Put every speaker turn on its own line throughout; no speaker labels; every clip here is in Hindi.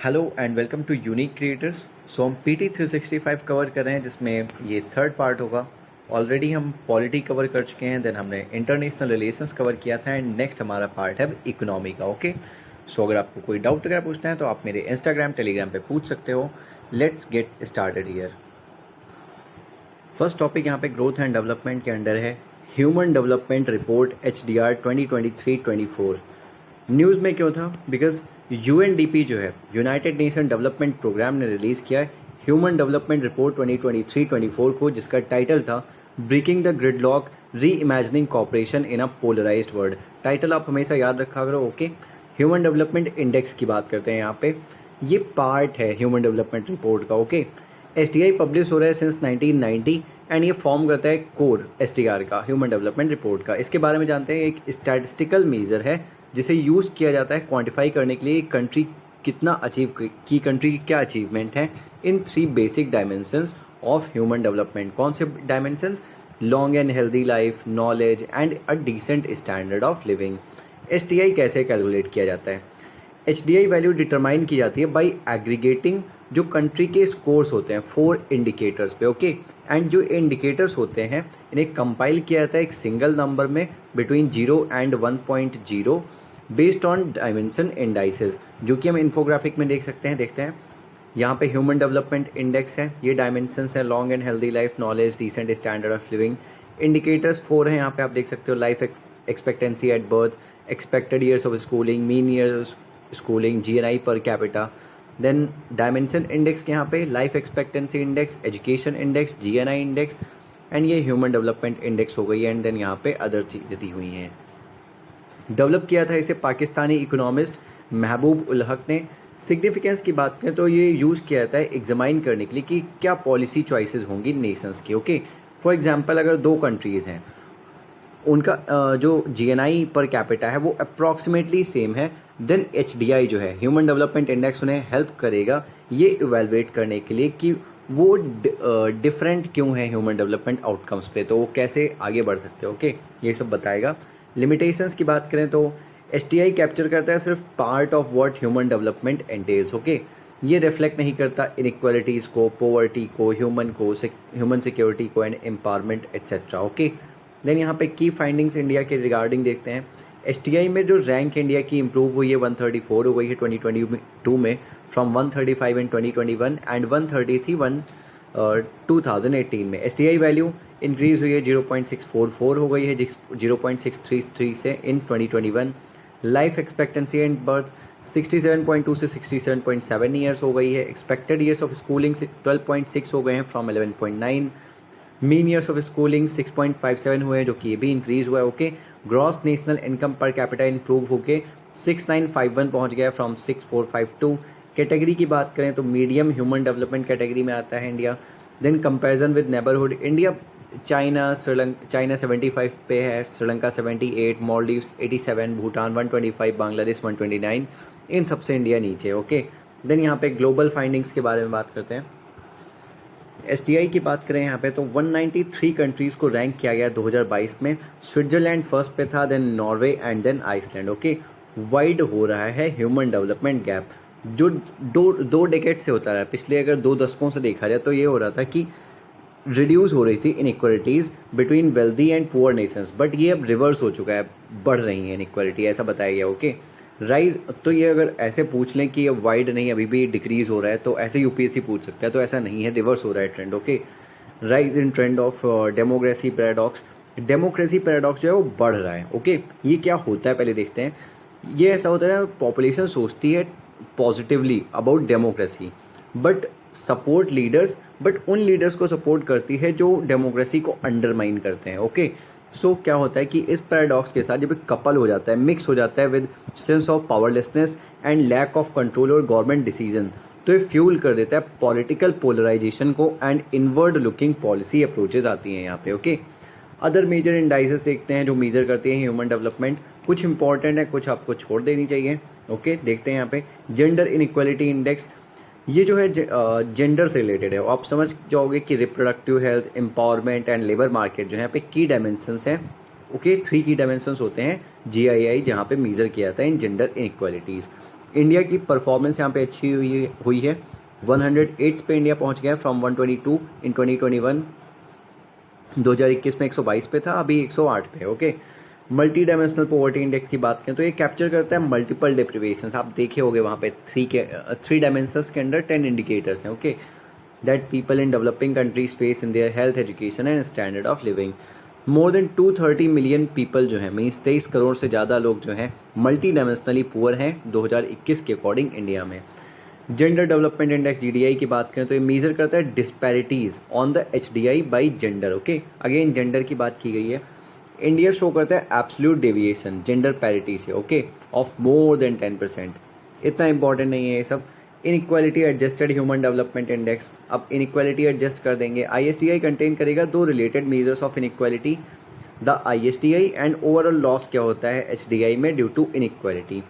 Hello and welcome to Unique Creators. So हम पीटी 365 कवर कर रहे हैं जिसमें ये थर्ड पार्ट होगा। ऑलरेडी हम पॉलिटी कवर कर चुके हैं, देन हमने इंटरनेशनल रिलेशंस कवर किया था एंड नेक्स्ट हमारा पार्ट है इकोनॉमी का। ओके, सो अगर आपको कोई डाउट वगैरह पूछना है तो आप मेरे इंस्टाग्राम टेलीग्राम पे पूछ सकते हो। Let's get started here. First topic यहाँ पे ग्रोथ एंड डेवलपमेंट के अंडर है human development report HDR 2023-24। News में क्यों था? बिकॉज UNDP जो है यूनाइटेड नेशन डेवलपमेंट प्रोग्राम ने रिलीज़ किया है ह्यूमन डेवलपमेंट रिपोर्ट 2023-24 को, जिसका टाइटल था breaking the gridlock reimagining cooperation in a polarised world. Title आप हमेशा याद रखा करो। ओके, ह्यूमन डेवलपमेंट इंडेक्स की बात करते हैं यहाँ पे। ये पार्ट है ह्यूमन डेवलपमेंट रिपोर्ट का। ओके, SDI पब्लिश हो रहा है सिंस 1990 एंड ये फॉर्म करता है कोर SDR का, ह्यूमन डेवलपमेंट रिपोर्ट का। इसके बारे में जानते हैं। एक स्टैटिस्टिकल मेजर है जिसे यूज़ किया जाता है क्वांटिफाई करने के लिए कंट्री कितना अचीव की कंट्री की क्या अचीवमेंट है in 3 basic dimensions of human development. कौन से dimensions? Long and healthy life, knowledge and a decent standard of living. SDI कैसे कैलकुलेट किया जाता है? HDI वैल्यू डिटरमाइन की जाती है बाई एग्रीगेटिंग जो कंट्री के स्कोर्स होते हैं 4 इंडिकेटर्स पे। ओके, एंड जो इंडिकेटर्स होते हैं इन्हें कंपाइल किया जाता है एक सिंगल नंबर में between 0 and 1.0 based on dimension indices, जो कि हम इन्फोग्राफिक में देख सकते हैं। देखते हैं यहाँ पे ह्यूमन डेवलपमेंट इंडेक्स है, ये डायमेंशंस हैं long and healthy life, knowledge, decent standard of living. Indicators 4 हैं यहाँ पे, आप देख सकते हो। Life expectancy at birth, expected years of schooling, mean years schooling, GNI per capita. Then dimension index के यहाँ पे life expectancy index, education index, GNI index and ये ह्यूमन डेवलपमेंट इंडेक्स हो गई है। एंड देन यहाँ पे अदर चीज़ें दी हुई हैं। डेवलप किया था इसे पाकिस्तानी इकोनॉमिस्ट महबूब उल हक ने। सिग्निफिकेंस की बात करें तो ये यूज़ किया जाता है एग्जामाइन करने के लिए कि क्या पॉलिसी चॉइसेस होंगी नेशंस की। ओके, फॉर एग्जांपल अगर 2 कंट्रीज़ हैं, उनका जो GNI पर कैपिटा है वो अप्रॉक्सीमेटली सेम है, देन HDI जो है ह्यूमन डेवलपमेंट इंडेक्स उन्हें हेल्प करेगा ये इवेलुएट करने के लिए कि वो डिफरेंट क्यों है ह्यूमन डेवलपमेंट आउटकम्स पे, तो वो कैसे आगे बढ़ सकते हैं। ओके, ये सब बताएगा। लिमिटेशंस की बात करें तो HDI कैप्चर करता है सिर्फ part of what human development entails. Okay, ये रिफ्लेक्ट नहीं करता इनइक्वालिटीज़ को, पोवर्टी को, ह्यूमन सिक्योरिटी को and empowerment etcetera. Okay, then यहाँ पे की फाइंडिंग्स इंडिया के रिगार्डिंग देखते हैं। HDI में जो रैंक इंडिया की इंप्रूव हुई है 134 हो गई है 2022 में फ्रॉम 135 इन 2021 एंड 130 थी 2018 में। SDI वैल्यू इंक्रीज हुई है 0.644 हो गई है 0.633 से इन 2021। लाइफ एक्सपेक्टेंसी एंड बर्थ 67.2 से 67.7 ईयर्स हो गई है। एक्सपेक्टेड ईयर्स ऑफ स्कूलिंग 12.6 हो गए हैं from 11.9। Mean years of schooling 6.57 हुए हैं, जो कि ये भी इंक्रीज हुआ है। Okay, gross national income per capita improve होके 6951 पहुंच गया फ्रॉम 6452। कैटेगरी की बात करें तो मीडियम ह्यूमन डेवलपमेंट कैटेगरी में आता है India. Then comparison with neighbourhood India, China 75 पे है, श्रीलंका 78, मालदीव्स 87, भूटान 125, बांग्लादेश 129, इन सबसे इंडिया नीचे। ओके, देन यहाँ पे ग्लोबल फाइंडिंग्स के बारे में बात करते हैं। SDI की बात करें यहाँ पे तो 193 कंट्रीज़ को रैंक किया गया 2022 में। स्विट्जरलैंड फर्स्ट पे था, then Norway and then Iceland. Okay, wide हो रहा है ह्यूमन डेवलपमेंट गैप जो दो डेकेड से होता रहा है। पिछले अगर 2 दशकों से देखा जाए तो ये हो रहा था कि रिड्यूस हो रही थी inequalities between wealthy and poor Nations, but ये अब रिवर्स हो चुका है, बढ़ रही है इनइक्वालिटी, ऐसा बताया गया। ओके, राइज तो ये अगर ऐसे पूछ लें कि ये वाइड नहीं अभी भी डिक्रीज हो रहा है तो ऐसे UPSC पूछ सकता है, तो ऐसा नहीं है, रिवर्स हो रहा है trend. Okay, rise in trend of democracy paradox. Democracy paradox जो है वो बढ़ रहा है। ओके, ये क्या होता है पहले देखते हैं। ये ऐसा होता है पॉपुलेशन सोचती है positively about democracy but support leaders, but उन लीडर्स को सपोर्ट करती है जो डेमोक्रेसी को अंडरमाइन करते हैं। ओके, सो क्या होता है कि इस पैराडॉक्स के साथ जब कपल हो जाता है, मिक्स हो जाता है with sense of powerlessness and lack of control और गवर्नमेंट डिसीजन, तो ये फ्यूल कर देता है पॉलिटिकल पोलराइजेशन को and inward looking policy approaches आती हैं यहाँ पे। ओके, अदर मेजर इंडाइसेस देखते हैं जो मेजर करते हैं ह्यूमन डेवलपमेंट। कुछ इंपॉर्टेंट है, कुछ आपको छोड़ देनी चाहिए। ओके, देखते हैं यहाँ पे जेंडर इनइक्वालिटी इंडेक्स। ये जो है जेंडर से रिलेटेड है। आप समझ जाओगे कि reproductive health, empowerment and labour market जो है यहाँ पे की डायमेंशंस हैं। ओके, 3 की डायमेंशंस होते हैं GII जहाँ पे मेजर किया जाता है इन जेंडर इनइक्वालिटीज़। इंडिया की परफॉर्मेंस यहाँ पे अच्छी हुई है। 108 पे इंडिया पहुँच गया फ्रॉम 122 इन 2021। 2021 में 122 पे था, अभी 108 पे। Okay, multi dimensional poverty index की बात करें तो ये कैप्चर करता है मल्टीपल डिप्रिवेशंस। आप देखे होंगे वहाँ पे थ्री डायमेंशंस के अंदर 10 इंडिकेटर्स हैं। Okay, that people in developing countries face in their health, education and standard of living. More than 230 million people जो है, मीन्स 23 करोड़ से ज़्यादा लोग जो हैं मल्टी डायमेंशनली पुअर हैं 2021 के अकॉर्डिंग इंडिया में। जेंडर डेवलपमेंट इंडेक्स जीडीआई की बात करें तो ये मेजर करता है disparities on the HDI by gender. Okay, again gender की बात की गई है। इंडिया शो करता है एब्सोल्यूट डेविएशन जेंडर पैरिटी से, ओके, ऑफ मोर देन 10%। इतना इंपॉर्टेंट नहीं है ये सब। Inequality adjusted human development index, अब इनइक्वालिटी एडजस्ट कर देंगे। आईएसटीआई कंटेन करेगा दो related measures of inequality, the ISTI and overall loss क्या होता है एचडीआई में ड्यू टू इनइक्वालिटी।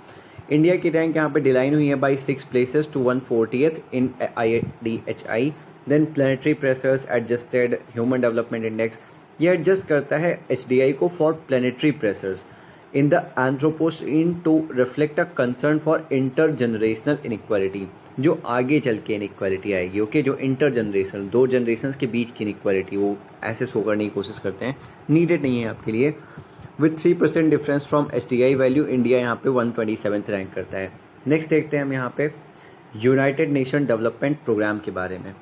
इंडिया की रैंक यहाँ पे डिलाइन हुई है by 6 places to 140th in IDHI। Then planetary pressures adjusted human development index, ये एडजस्ट करता है HDI को for planetary pressures in the Anthropocene to reflect a concern for intergenerational inequality, जो आगे चल के इनइक्वालिटी आएगी। ओके, जो इंटर जनरेशनल, दो जनरेशन्स के बीच की इनइक्वालिटी, वो ऐसे शो करने की कोशिश करते हैं, नीडेड नहीं है आपके लिए। With 3% difference from HDI value, India यहाँ पे 127th रैंक करता है। नेक्स्ट देखते हैं हम यहाँ पे यूनाइटेड नेशन डेवलपमेंट प्रोग्राम के बारे में।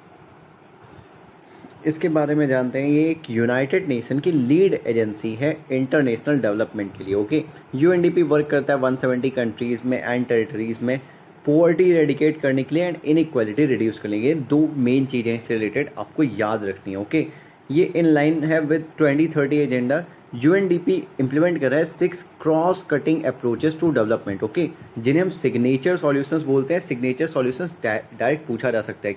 इसके बारे में जानते हैं। ये एक यूनाइटेड नेशन की लीड एजेंसी है इंटरनेशनल डेवलपमेंट के लिए। ओके, यूएनडीपी वर्क करता है 170 कंट्रीज़ में एंड टेरिटरीज़ में पॉवर्टी रेडिकेट करने के लिए एंड इनइक्वालिटी रिड्यूस करने के लिए। दो मेन चीज़ें इससे रिलेटेड आपको याद रखनी है। ओके, ये इन लाइन है विद 2030 एजेंडा। यूएनडीपी इम्प्लीमेंट कर रहा है 6 cross cutting approaches to development. Okay, जिन्हें हम सिग्नेचर सॉल्यूशंस बोलते हैं। सिग्नेचर सॉल्यूशंस डायरेक्ट पूछा जा सकता है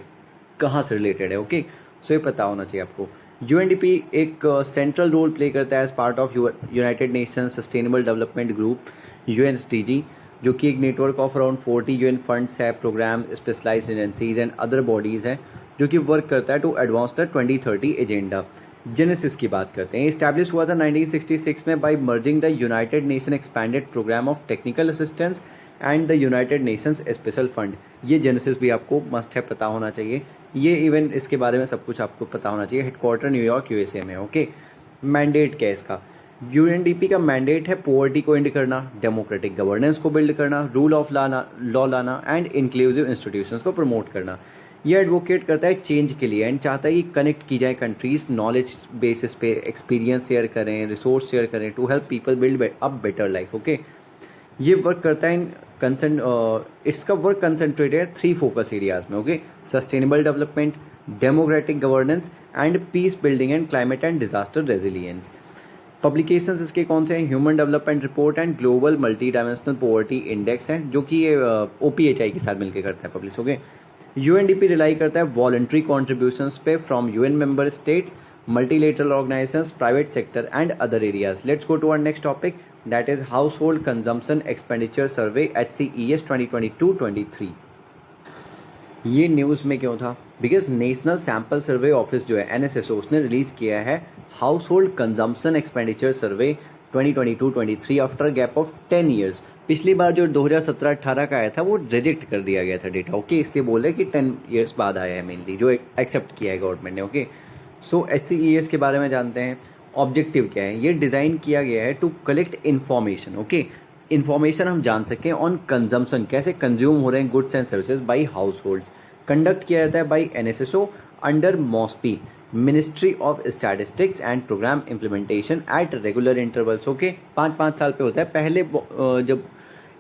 कहाँ से रिलेटेड है। ओके, सो ये पता होना चाहिए आपको। यूएनडीपी एक सेंट्रल रोल प्ले करता है as part of United Nation sustainable development group UNSDG, जो कि एक network of around 40 UN funds है, programme, specialised agencies and other bodies हैं, जो कि वर्क करता है to advance the 2030 agenda. Genesis की बात करते हैं। इस्टेब्लिश हुआ था 1966 में by merging the United Nation expanded programme of technical assistance and the United Nations special fund. ये जेनेसिस भी आपको मस्ट है पता होना चाहिए। ये इवन इसके बारे में सब कुछ आपको पता होना चाहिए। हेडक्वार्टर न्यूयॉर्क यूएसए में। ओके, मैंडेट क्या है इसका? यूएनडीपी का मैंडेट है पॉवर्टी को एंड करना, डेमोक्रेटिक गवर्नेंस को बिल्ड करना, रूल ऑफ लॉ लाना एंड इंक्लूसिव इंस्टीट्यूशंस को प्रमोट करना। ये एडवोकेट करता है चेंज के लिए एंड चाहता है कि कनेक्ट की जाए कंट्रीज, नॉलेज बेसिस पे एक्सपीरियंस शेयर करें, रिसोर्स शेयर करें to help people build a better life. Okay, ये वर्क करता है इसका वर्क कंसंट्रेटेड है 3 फोकस एरियाज में। Okay, sustainable development, democratic governance and peace building and climate and disaster resilience. Publications इसके कौन से हैं? Human development report and global multi dimensional poverty index है, जो कि ये OPHI के साथ मिलकर करता है पब्लिश। ओके, यूएनडीपी रिलाई करता है वॉलंटरी कॉन्ट्रीब्यूशंस पे from UN member states, multilateral organizations, private sector and other areas. Let's go to our next topic, that is Household Consumption Expenditure Survey HCES 2022-23। ये न्यूज़ में क्यों था? Because national sample survey office जो है NSSO, उसने रिलीज़ किया है house hold consumption expenditure survey 2022-23 after gap of 10 years. पिछली बार जो 2017-18 का आया था वो रिजेक्ट कर दिया गया था डेटा। ओके, इसलिए बोल रहे कि 10 ईयर्स बाद आया है मेनली, जो एक्सेप्ट किया है गवर्नमेंट ने। ओके, सो HCES के बारे में जानते हैं। ऑब्जेक्टिव क्या है? ये डिज़ाइन किया गया है to collect information. Okay, information हम जान सकें ऑन कंजम्पशन, कैसे कंज्यूम हो रहे हैं goods and services by households. Conduct किया जाता है by NSSO under MOSPI, ministry of statistics and programme implementation at regular intervals. Okay, 5-5 साल पे होता है। पहले जब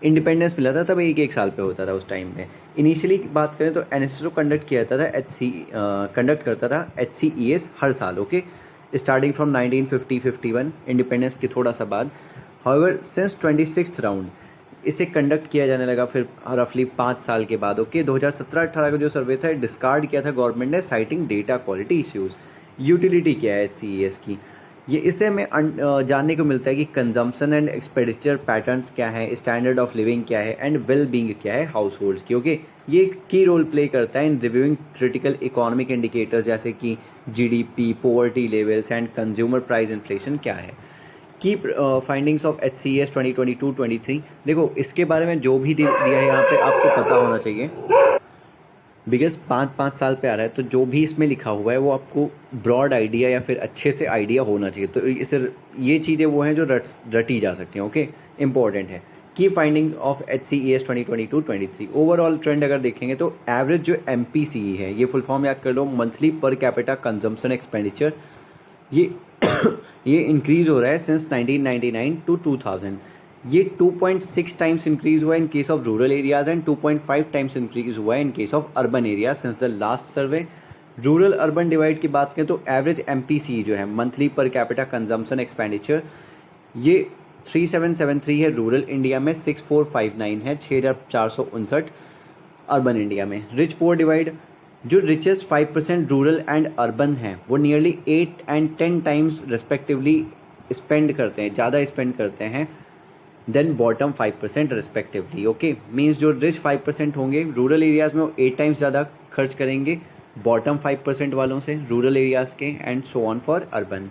इंडिपेंडेंस मिला था तब 1-1 साल पे होता था उस टाइम में। इनिशियली बात करें तो NSSO कंडक्ट किया जाता था कंडक्ट करता था HCES हर साल। ओके, स्टार्टिंग फ्रॉम 1950-51, इंडिपेंडेंस के थोड़ा सा बाद। हाउएवर सिंस 26th राउंड इसे कंडक्ट किया जाने लगा फिर रफली 5 साल के बाद। ओके, 2017-18 का जो सर्वे था डिस्कार्ड किया था गवर्नमेंट ने, citing data quality issues. Utility क्या है HCES की? ये इसे में जानने को मिलता है कि कंजम्पशन एंड एक्सपेंडिचर पैटर्न्स क्या है, स्टैंडर्ड ऑफ लिविंग क्या है एंड वेल बीइंग क्या है हाउस होल्ड्स की। ओके, ये एक की रोल प्ले करता है इन रिव्यूइंग क्रिटिकल इकोनॉमिक इंडिकेटर्स जैसे कि GDP, poverty levels and consumer price inflation क्या है। की फाइंडिंग्स ऑफ HCES 2022-23। देखो इसके बारे में जो भी दिया है यहाँ पे आपको पता होना चाहिए, बिकॉज 5-5 साल पे आ रहा है, तो जो भी इसमें लिखा हुआ है वो आपको ब्रॉड आइडिया या फिर अच्छे से आइडिया होना चाहिए। तो इस ये चीज़ें वो हैं जो रटी जा सकती हैं। ओके, इंपॉर्टेंट है। की finding of HCES 2022-23। Overall trend अगर देखेंगे तो एवरेज जो MPCE है, ये फुल फॉर्म याद कर लो, monthly per capita consumption expenditure, ये ये इंक्रीज हो रहा है सिंस 1999 टू 2000। ये 2.6 टाइम्स इंक्रीज हुआ है in case of rural areas and 2.5 times increase हुआ है in case of urban area since the last survey. Rural urban divide की बात करें तो एवरेज MPC जो है, monthly per capita consumption expenditure, ये 3773 है रूरल इंडिया में, 6459 है, 6459 अर्बन इंडिया में। रिच पुअर डिवाइड, जो रिचेस्ट 5% रूरल एंड अर्बन हैं वो nearly 8 and 10 times respectively spend करते हैं, ज़्यादा स्पेंड करते हैं than bottom 5% respectively. Okay, means जो रिच 5% होंगे रूरल एरियाज़ में वो 8 टाइम्स ज़्यादा खर्च करेंगे बॉटम 5% वालों से रूरल एरियाज़ के, and so on for urban.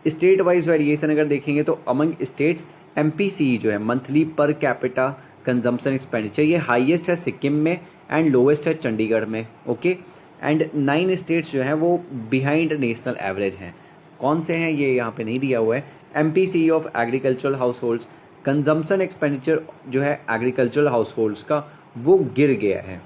State wise variation अगर देखेंगे तो अमंग स्टेट्स MPCE जो है, monthly per capita consumption expenditure, ये हाईएस्ट है सिक्किम में एंड लोवेस्ट है चंडीगढ़ में। ओके, एंड 9 स्टेट्स जो हैं वो बिहाइंड नेशनल एवरेज हैं। कौन से हैं ये यहाँ पे नहीं दिया हुआ है। MPCE of agricultural house holds, consumption expenditure जो है एग्रीकल्चरल हाउस होल्ड्स का वो गिर गया है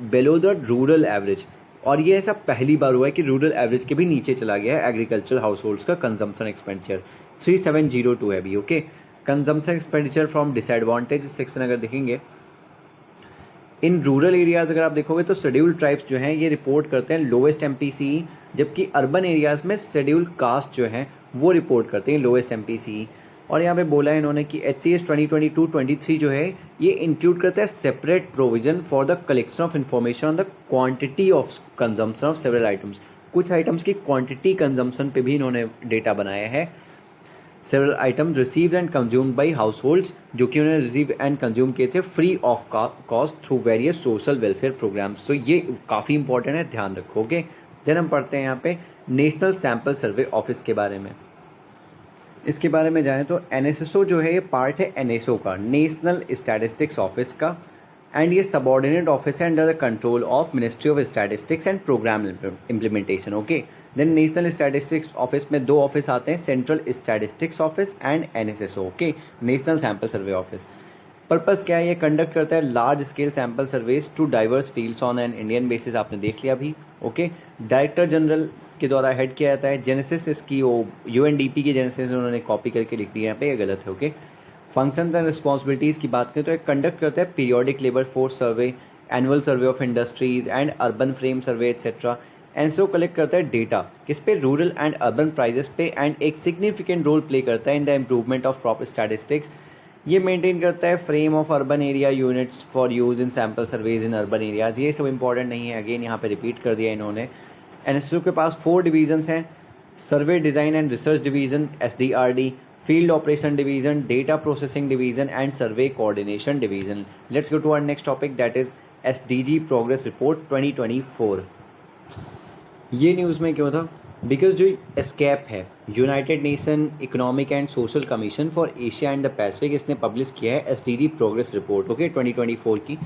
बिलो द रूरल एवरेज, और ये ऐसा पहली बार हुआ है कि रूरल एवरेज के भी नीचे चला गया है एग्रीकल्चरल हाउस होल्ड्स का कंजम्पशन एक्सपेंडिचर। 3702 है अभी। Okay, consumption expenditure from disadvantage section अगर देखेंगे, इन रूरल एरियाज अगर आप देखोगे तो शेड्यूल्ड ट्राइब्स जो हैं ये रिपोर्ट करते हैं लोवेस्ट MPCE, जबकि अर्बन एरियाज में शेड्यूल्ड कास्ट जो हैं वो रिपोर्ट करते हैं लोवेस्ट MPCE। और यहाँ पे बोला है इन्होंने कि HCES 2022-23 जो है ये इंक्लूड करता है separate provision for the collection of information on the quantity of consumption of several items. कुछ आइटम्स की क्वांटिटी कंजम्पशन पे भी इन्होंने डेटा बनाया है। Several item received and consumed by households, जो कि उन्होंने रिसीव एंड कंज्यूम किए थे free of cost through various social welfare programmes. तो ये काफ़ी इंपॉर्टेंट है, ध्यान रखोगे। देन हम पढ़ते हैं यहाँ पे नेशनल सैम्पल सर्वे ऑफिस के बारे में। इसके बारे में जाएं तो NSSO जो है ये पार्ट है NSO का, नेशनल स्टैटिस्टिक्स ऑफिस का, एंड ये सबऑर्डिनेट ऑफिस है under the control of ministry of statistics and programme implementation. Okay, then national statistics office में 2 ऑफिस आते हैं, central statistics office and NSSO। Okay, national sample survey office purpose क्या है, ये कंडक्ट करता है large scale sample surveys to diverse fields on an Indian basis, आपने देख लिया अभी। ओके, डायरेक्टर जनरल के द्वारा हेड किया जाता है। जेनेसिस इसकी वो UNDP की जेनेसिस उन्होंने कॉपी करके लिख दिया, यहाँ पे ये गलत है। ओके, फंक्शन एंड रिस्पॉन्सिबिलिटीज़ की बात करें तो एक कंडक्ट करता है periodic labour force survey, annual survey of industries and urban frame survey etcetera. NSO collect करता है डेटा किस पे, रूरल एंड अर्बन प्राइजेस पे, एंड एक सिग्निफिकेंट रोल प्ले करता है in the improvement of proper statistics. ये मेंटेन करता है frame of urban area units for use in sample surveys in urban areas. ये सब इंपॉर्टेंट नहीं है, अगेन यहाँ पे रिपीट कर दिया इन्होंने। एनएसओ के पास 4 डिवीजन्स हैं, survey design and research division SDRD, field operation division, data processing division and survey coordination division. Let's go to our next topic that is SDG progress report 2024। ये न्यूज़ में क्यों था, बिकॉज जो एस्केप है United Nation economic and social commission for Asia and the Pacific, इसने पब्लिश किया है SDG प्रोग्रेस रिपोर्ट। ओके, 2024 की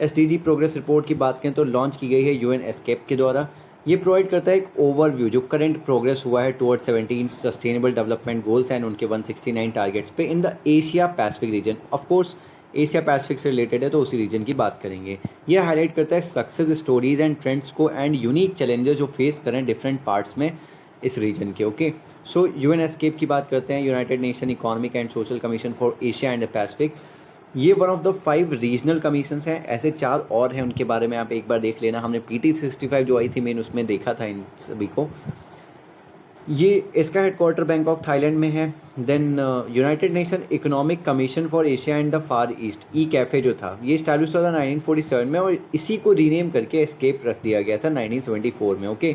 SDG प्रोग्रेस रिपोर्ट की बात करें तो लॉन्च की गई है UN एस्केप के द्वारा। ये प्रोवाइड करता है एक ओवरव्यू जो करंट प्रोग्रेस हुआ है towards 17 sustainable development goals and उनके 169 टारगेट्स पे in the Asia Pacific region. Of course Asia Pacific से रिलेटेड है तो उसी रीजन की बात करेंगे। यह हाईलाइट करता है सक्सेस स्टोरीज एंड ट्रेंड्स को एंड यूनिक चैलेंजेस जो फेस करें डिफरेंट पार्ट्स में इस रीजन के। ओके, सो UN एस्केप की बात करते हैं, United Nation economic and social commission for Asia and the Pacific. ये one of the 5 regional commissions हैं, ऐसे 4 और हैं, उनके बारे में आप एक बार देख लेना। हमने PT65 जो आई थी मेन उसमें देखा था इन सभी को। ये इसका हेडक्वार्टर बैंकॉक थाईलैंड में है। Then United Nation Economic Commission for Asia and the Far East ECAFE जो था ये स्टैब्लिश हुआ था 1947 में, और इसी को रीनेम करके एस्केप रख दिया गया था 1974 में। ओके,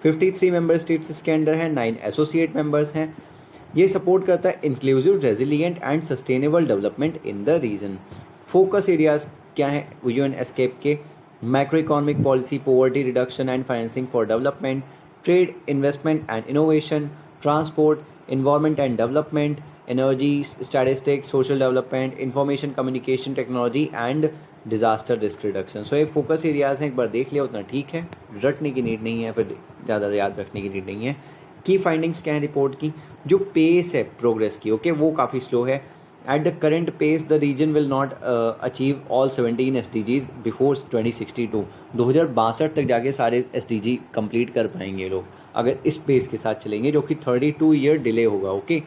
53 मेंबर स्टेट्स इसके अंडर हैं, 9 एसोसिएट मेंबर्स हैं। ये सपोर्ट करता है inclusive, resilient and sustainable development in the region. Focus areas क्या है UN एस्केप के, macro economic policy, poverty reduction and financing for development, trade, investment and innovation, transport, environment and development, energy statistics, social development, information communication technology and disaster risk reduction. So ये फोकस एरियाज हैं, एक बार देख लिया उतना ठीक है, रटने की नीड नहीं है, फिर ज़्यादा याद रखने की नीड नहीं है। की फाइंडिंग्स क्या है रिपोर्ट की? जो पेस है प्रोग्रेस की, ओके, वो काफ़ी स्लो है। At the current pace the region will not achieve all 17 SDGs before 2062। 2062 तक जाके सारे SDG कंप्लीट कर पाएंगे लोग, अगर इस पेस के साथ चलेंगे, जो कि 32 ईयर डिले होगा, ओके।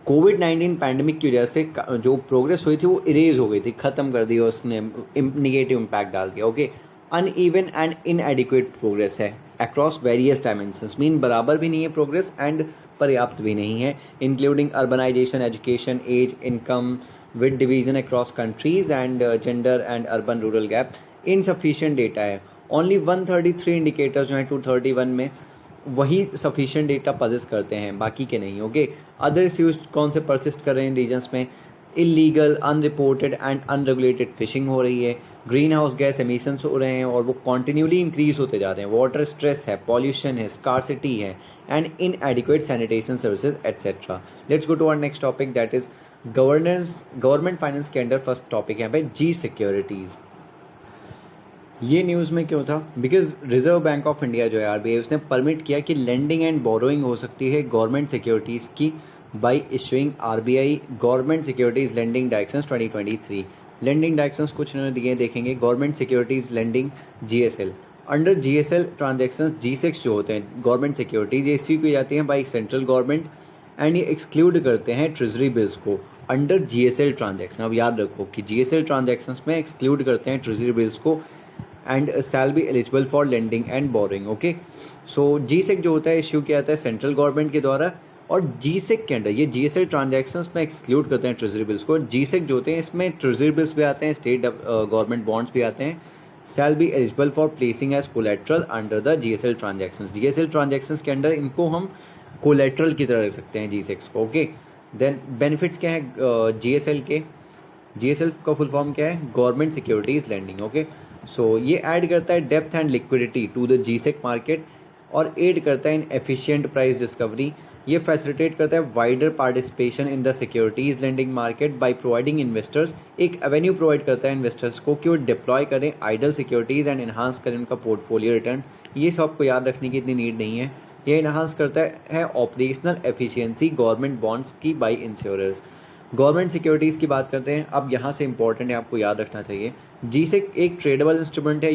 कोविड-19 पैंडमिक की वजह से जो प्रोग्रेस हुई थी वो इरेज हो गई थी, ख़त्म कर दी उसने, निगेटिव इम्पैक्ट डाल दिया, ओके। अनइवन एंड इनएडिक्वेट प्रोग्रेस है अक्रॉस वेरियस डायमेंशंस, मीन बराबर भी नहीं है प्रोग्रेस एंड पर्याप्त भी नहीं है, including urbanisation, education, age, income, with division across countries and gender and urban rural gap. Insufficient data है, ओनली 133 इंडिकेटर्स जो हैं 231 में, वही सफिशिएंट डेटा पजेस करते हैं, बाकी के नहीं, ओके। अदर इश्यूज कौन से परसिस्ट कर रहे हैं रीजन्स में? Illegal, unreported and unregulated fishing हो रही है, ग्रीन हाउस गैस एमिशंस हो रहे हैं और वो कॉन्टिन्यूली इंक्रीज होते जा रहे हैं, वाटर स्ट्रेस है, पॉल्यूशन है, स्कार्सिटी है and inadequate sanitation services etcetera. Let's go to our next topic, that is governance, government finance के अंडर फर्स्ट टॉपिक यहाँ पे जी सिक्योरिटीज़। ये न्यूज़ में क्यों था? Because reserve bank of India जो है RBI, उसने परमिट किया कि लेंडिंग एंड बोरोइंग हो सकती है गवर्नमेंट सिक्योरिटीज़ की by issuing RBI government securities lending directions 2023। Lending directions कुछ इन्होंने दिए, देखेंगे। Government securities lending GSL, under GSL transactions G6 जो होते हैं गवर्नमेंट सिक्योरिटीज, ये इश्यू की जाती हैं बाई सेंट्रल गवर्नमेंट एंड ये एक्सक्लूड करते हैं ट्रेजरी बिल्स को अंडर GSL ट्रांजेक्शन। अब याद रखो कि GSL ट्रांजेक्शंस में एक्सक्लूड करते हैं ट्रेजरी बिल्स को and shall be eligible for lending and boring, okay. So G6 जो होता है इश्यू किया जाता है सेंट्रल गवर्नमेंट के द्वारा, और G6 के अंडर ये GSL ट्रांजैक्शंस में एक्सक्लूड करते हैं ट्रेजरी बिल्स को। G6 जो होते हैं इसमें ट्रेजरी बिल्स भी आते हैं, स्टेट गवर्नमेंट बॉन्ड्स भी आते हैं। Shall be eligible for placing as collateral under the GSL transactions. GSL transactions के अंडर इनको हम कोलेट्रल की तरह रख सकते हैं G6 को, ओके। देन बेनिफिट्स क्या है GSL के? GSL का फुल फॉर्म क्या है? Government securities lending, okay. So ये ऐड करता है depth and liquidity to the G-SEC market और एड करता है इन एफिशिएंट प्राइस डिस्कवरी। ये फैसिलिटेट करता है wider participation in the securities lending market by providing investors, एक एवेन्यू प्रोवाइड करता है इन्वेस्टर्स को कि वो डिप्लॉय करें आइडल सिक्योरिटीज एंड इन्हांस करें उनका पोर्टफोलियो रिटर्न। ये सब आपको याद रखने की इतनी नीड नहीं है। ये इन्हांस करता है ऑपरेशनल एफिशिएंसी गवर्नमेंट बॉन्ड्स की बाय इंश्योरर्स। गवर्नमेंट सिक्योरिटीज़ की बात करते हैं। अब यहाँ से इंपॉर्टेंट है, आपको याद रखना चाहिए, G-SEC एक ट्रेडेबल इंस्ट्रूमेंट है,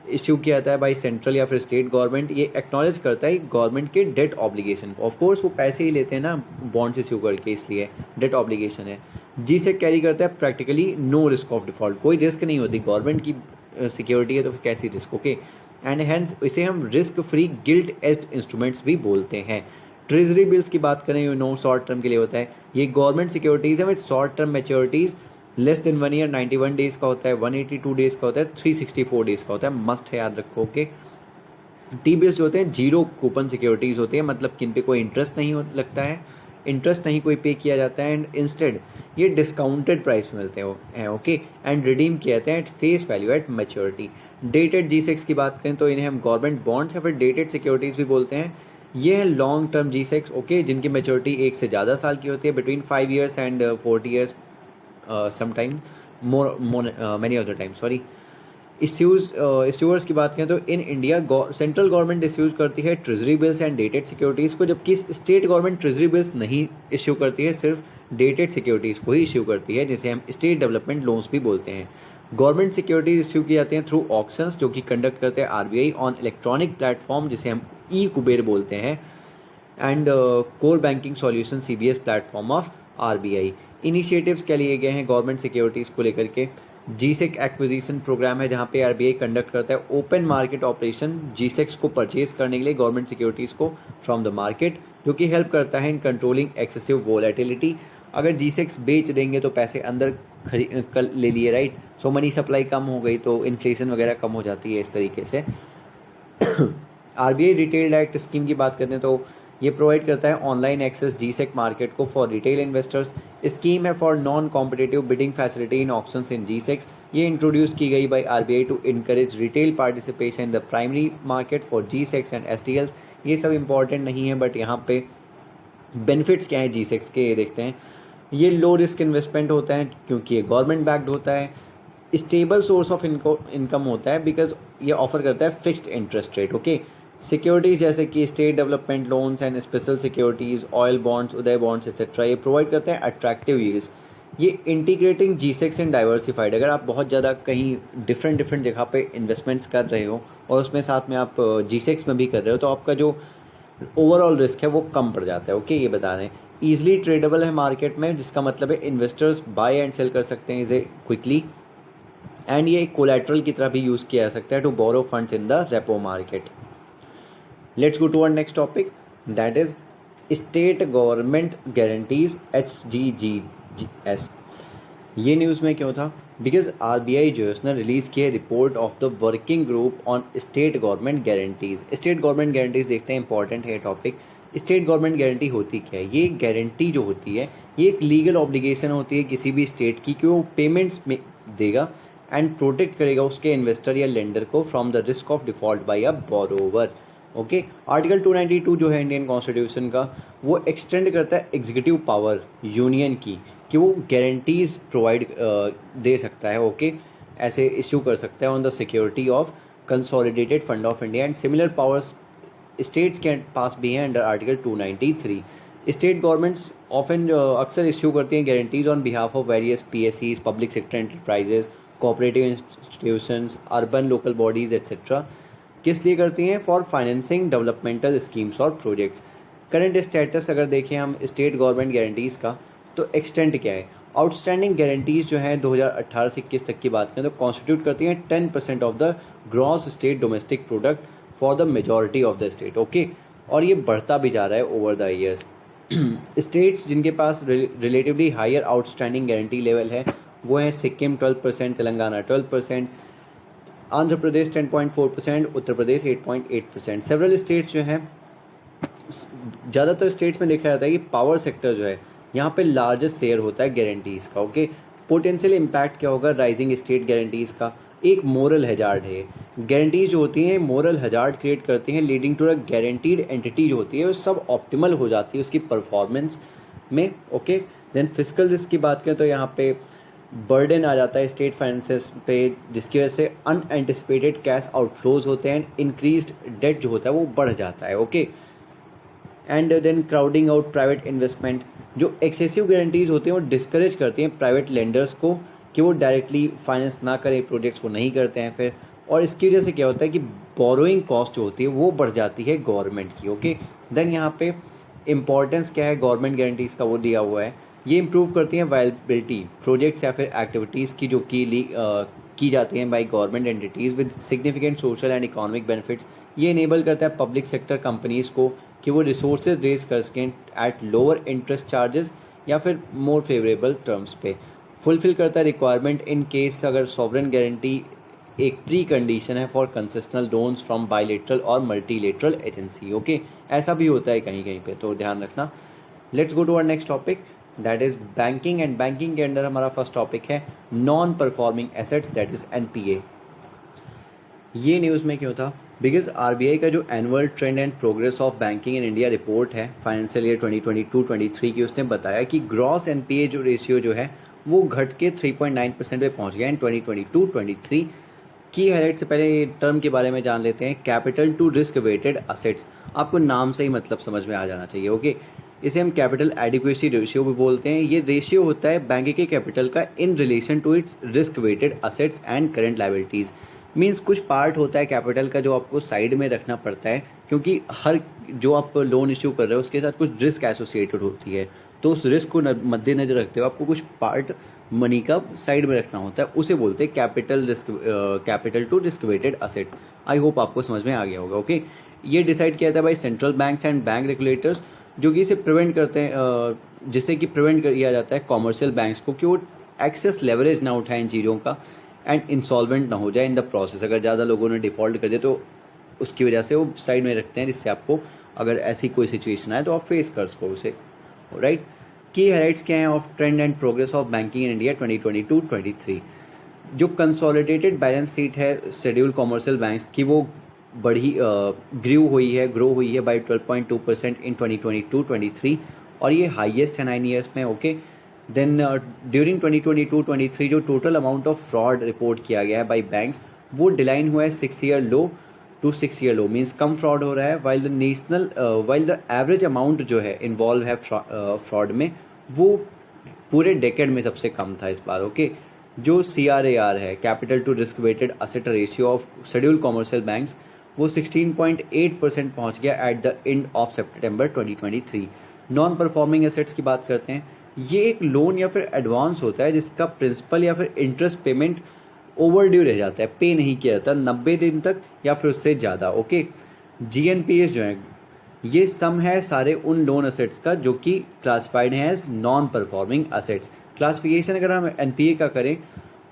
इश्यू किया जाता है बाई सेंट्रल या फिर स्टेट गवर्नमेंट। ये एक्नॉलेज करता है गवर्नमेंट के डेट ऑब्लिगेशन को। ऑफकोर्स वो पैसे ही लेते हैं ना बॉन्ड्स इश्यू करके, इसलिए डेट ऑब्लिगेशन है। G-SEC कैरी करता है practically no risk of default, कोई रिस्क नहीं होती, गवर्नमेंट की सिक्योरिटी है तो फिर कैसी रिस्क, ओके। एंड हैंस इसे हम risk free guilt aged instruments भी बोलते हैं। ट्रेजरी बिल्स की बात करें, शॉर्ट टर्म के लिए होता है। ये गवर्नमेंट सिक्योरिटीज़ है with short term maturities less than 1 year, 91 days का होता है, 182 डेज का होता है, 364 डेज का होता है, मस्ट है, याद रखो, ओके। टी बिल्स जो होते हैं जीरो कूपन सिक्योरिटीज़ होती है, मतलब किन पे कोई इंटरेस्ट नहीं लगता है, इंटरेस्ट नहीं कोई पे किया जाता है, एंड इंस्टेड ये डिस्काउंटेड प्राइस में मिलते हैं, ओके, एंड रिडीम किए जाते हैं at face value at maturity. Dated G-SEC की बात करें तो इन्हें हम गवर्नमेंट बॉन्ड्स या फिर डेटेड सिक्योरिटीज़ भी बोलते हैं। ये है लॉन्ग टर्म G-SEC, ओके, जिनकी मैच्योरिटी 1 से ज़्यादा साल की होती है, between 5 years and 40 years sometime, more many of the time, sorry. Issuers की बात करें तो in India central government issues करती है treasury bills and dated securities को, जबकि स्टेट गवर्नमेंट ट्रेजरी बिल्स नहीं इश्यू करती है, सिर्फ डेटेड सिक्योरिटीज़ को ही इश्यू करती है, जिसे हम स्टेट डेवलपमेंट लोन्स भी बोलते हैं। गवर्नमेंट सिक्योरिटीज इश्यू की जाती हैं थ्रू ऑक्शंस, जो कि कंडक्ट करते हैं RBI ऑन इलेक्ट्रॉनिक प्लेटफॉर्म, जिसे हम कुबेर बोलते हैं, and core banking solution CBS platform of RBI। Initiatives क्या लिए गए हैं गवर्नमेंट सिक्योरिटीज़ को लेकर के? G-SEC एक्विजिशन प्रोग्राम है, जहाँ पे RBI कंडक्ट करता है ओपन मार्केट ऑपरेशन G-SEC को परचेज करने के लिए गवर्नमेंट सिक्योरिटीज़ को फ्रॉम द मार्केट, जो कि हेल्प करता है इन कंट्रोलिंग एक्सेसिव वोलेटिलिटी। अगर G-SEC बेच देंगे तो पैसे अंदर ले लिए, राइट, सो मनी सप्लाई कम हो गई तो इन्फ्लेशन वगैरह कम हो जाती है, इस तरीके से। RBI रिटेल डायरेक्ट स्कीम की बात करते हैं तो ये प्रोवाइड करता है ऑनलाइन एक्सेस G-SEC मार्केट को फॉर रिटेल इन्वेस्टर्स। स्कीम है for non competitive bidding facility in auctions in G-SEC। ये इंट्रोड्यूस की गई by RBI to encourage retail participation in the primary market for G-SEC and STLs। ये सब इंपॉर्टेंट नहीं है, बट यहाँ पे बेनिफिट्स क्या है G6 के, ये देखते हैं। ये लो रिस्क इन्वेस्टमेंट होता है क्योंकि ये गवर्नमेंट बैक्ड होता है। स्टेबल सोर्स ऑफ इनकम होता है बिकॉज ये ऑफर करता है fixed interest rate. Okay, securities जैसे कि state development loans and special securities, oil bonds, Uday bonds etcetera, ये प्रोवाइड करते हैं अट्रैक्टिव यील्ड्स। ये इंटीग्रेटिंग G6 इन डाइवर्सिफाइड, अगर आप बहुत ज़्यादा कहीं डिफरेंट डिफरेंट जगह पे इन्वेस्टमेंट्स कर रहे हो और उसमें साथ में आप G6 में भी कर रहे हो, तो आपका जो ओवरऑल रिस्क है वो कम पड़ जाता है। ओके, ये बता रहे हैं। ईजिली ट्रेडेबल है मार्केट में, जिसका मतलब है इन्वेस्टर्स बाय एंड सेल कर सकते हैं इसे क्विकली। एंड ये कोलैटरल की तरह भी यूज़ किया जा सकता है to borrow funds in the repo market. Let's go to our next topic, that is state government guarantees SGGS। ये न्यूज़ में क्यों था? बिकॉज RBI जो है उसने रिलीज़ किया report of the working group on state government guarantees. State government guarantees देखते हैं, इंपॉर्टेंट है टॉपिक। स्टेट गवर्नमेंट गारंटी होती क्या है? ये गारंटी जो होती है ये एक लीगल ऑब्लिगेशन होती है किसी भी स्टेट की कि वो पेमेंट्स में देगा एंड प्रोटेक्ट करेगा उसके इन्वेस्टर या लेंडर को from the risk of default by a borrower. Okay, article 292 जो है इंडियन कॉन्स्टिट्यूशन का, वो एक्सटेंड करता है एग्जीक्यूटिव पावर यूनियन की कि वो गारंटीज प्रोवाइड दे सकता है। ओके, ऐसे इश्यू कर सकता है on the security of consolidated fund of India, and similar powers states के पास भी हैं under article 293। State governments often अक्सर इश्यू करती हैं guarantees on behalf of various PSEs, public sector enterprises, cooperative institutions, urban local bodies etcetera. किस लिए करती हैं? फॉर फाइनेंसिंग डेवलपमेंटल स्कीम्स और प्रोजेक्ट्स। करंट स्टेटस अगर देखें हम स्टेट गवर्नमेंट गारंटीज़ का, तो एक्सटेंट क्या है? आउटस्टैंडिंग गारंटीज जो हैं 2018 से 21 तक की बात करें तो कॉन्स्टिट्यूट करती हैं 10% of the gross state domestic product for the majority of the state. Okay, और ये बढ़ता भी जा रहा है ओवर द ईयर्स। स्टेट्स जिनके पास relatively higher outstanding guarantee level है वो है सिक्किम 12%, तेलंगाना 12%, आंध्र प्रदेश 10.4%, उत्तर प्रदेश 8.8%। सेवरल स्टेट्स जो हैं, ज़्यादातर स्टेट्स में देखा जाता है कि पावर सेक्टर जो है यहाँ पे लार्जेस्ट शेयर होता है गारंटीज़ का। ओके, पोटेंशियल इम्पैक्ट क्या होगा राइजिंग स्टेट गारंटीज़ का? एक मोरल हैजार्ड है। गारंटीज जो होती हैं मोरल हैजार्ड क्रिएट करती हैं, leading to a guaranteed entity जो होती है वो सब ऑप्टिमल हो जाती है उसकी परफॉर्मेंस में। ओके, देन फिजिकल रिस्क की बात करें तो यहाँ पे बर्डन आ जाता है स्टेट फाइनेंसेस पे, जिसकी वजह से अनएंटिसिपेटेड कैश आउटफ्लोज होते हैं, इंक्रीज्ड डेट जो होता है वो बढ़ जाता है। Okay, and then crowding out private investment. जो एक्सेसिव गारंटीज होती हैं वो डिस्करेज करती हैं प्राइवेट लेंडर्स को कि वो डायरेक्टली फाइनेंस ना करें, प्रोजेक्ट्स वो नहीं करते हैं फिर, और इसकी वजह से क्या होता है कि बोरोइंग कॉस्ट जो होती है वो बढ़ जाती है गवर्नमेंट की। ओके, देन यहाँ पे इंपॉर्टेंस क्या है गवर्नमेंट गारंटीज़ का वो दिया हुआ है। ये इंप्रूव करती हैं वायबिलिटी प्रोजेक्ट्स या फिर एक्टिविटीज़ की जो की जाती हैं by government entities with significant social and economic benefits. ये इनेबल करता है पब्लिक सेक्टर कंपनीज़ को कि वो रिसोर्सेज रेज कर सकें एट लोअर इंटरेस्ट चार्जेस या फिर मोर फेवरेबल टर्म्स पे। फुलफिल करता है रिक्वायरमेंट इन केस अगर सॉवरेन गारंटी एक प्री कंडीशन है for concessional loans from bilateral और मल्टीलेटरल एजेंसी। ओके, ऐसा भी होता है कहीं कहीं पे, तो ध्यान रखना। Let's go to our next topic, that is banking. And banking के अंदर हमारा फर्स्ट टॉपिक है non performing assets, that is NPA। ये न्यूज़ में क्यों था? बिकॉज RBI का जो annual trend and progress of banking in India report है फाइनेंशियल ईयर 2022-23 की, उसने बताया कि ग्रॉस NPA जो रेशियो जो है वो घट के 3.9% पे पहुंच गया इन 2022-23 की। हाईलाइट से पहले टर्म के बारे में जान लेते हैं, capital to risk weighted assets. आपको नाम से ही मतलब समझ में आ जाना चाहिए। ओके, इसे हम कैपिटल एडिक्वेसी रेशियो भी बोलते हैं। ये रेशियो होता है बैंक के कैपिटल का in relation to its risk weighted assets and current liabilities. Means कुछ पार्ट होता है कैपिटल का जो आपको साइड में रखना पड़ता है क्योंकि हर जो आप लोन इश्यू कर रहे हो उसके साथ कुछ रिस्क एसोसिएटेड होती है, तो उस रिस्क को मद्देनजर रखते हुए आपको कुछ पार्ट मनी का साइड में रखना होता है, उसे बोलते हैं capital to risk weighted asset. I hope आपको समझ में आ गया होगा। ओके, ये डिसाइड किया था by central banks and bank regulators, जो कि इसे प्रिवेंट करते हैं, जिससे कि प्रिवेंट किया जाता है कॉमर्शियल बैंक्स को कि वो एक्सेस लेवरेज ना उठाएं इन चीज़ों का एंड इंसॉल्वेंट ना हो जाए इन द प्रोसेस। अगर ज़्यादा लोगों ने डिफ़ॉल्ट कर दिया तो उसकी वजह से वो साइड में रखते हैं, जिससे आपको अगर ऐसी कोई सिचुएशन आए तो आप फेस कर सको उसे। राइट, की हाइलाइट्स क्या हैं of trend and progress of banking in India 2022-23। जो कंसोलिडेटेड बैलेंस शीट है शेड्यूल कॉमर्शियल बैंक्स की, वो ग्रो हुई है बाई 12.2% इन 2022-23 और ये हाईएस्ट है 9 ईयर्स में। ओके, देन ड्यूरिंग 2022-23 जो total amount of fraud report किया गया है बाई बैंक्स वो डिलाइन हुआ है 6 year low to 6 year low, means कम फ्रॉड हो रहा है, वाइल द एवरेज अमाउंट जो है इन्वॉल्व है फ्रॉड में वो पूरे डेकेड में सबसे कम था इस बार। ओके, जो CRAR है, capital to risk weighted asset ratio of scheduled commercial banks, वो 16.8% पहुंच गया at the end of September 2023। Non performing assets की बात करते हैं, ये एक लोन या फिर एडवांस होता है जिसका प्रिंसिपल या फिर इंटरेस्ट पेमेंट ओवरड्यू रह जाता है, पे नहीं किया जाता 90 दिन तक या फिर उससे ज़्यादा। ओके, GNPAs जो है ये सम है सारे उन लोन असेट्स का जो कि क्लासिफाइड हैं as non performing assets. Classification अगर हम NPA का करें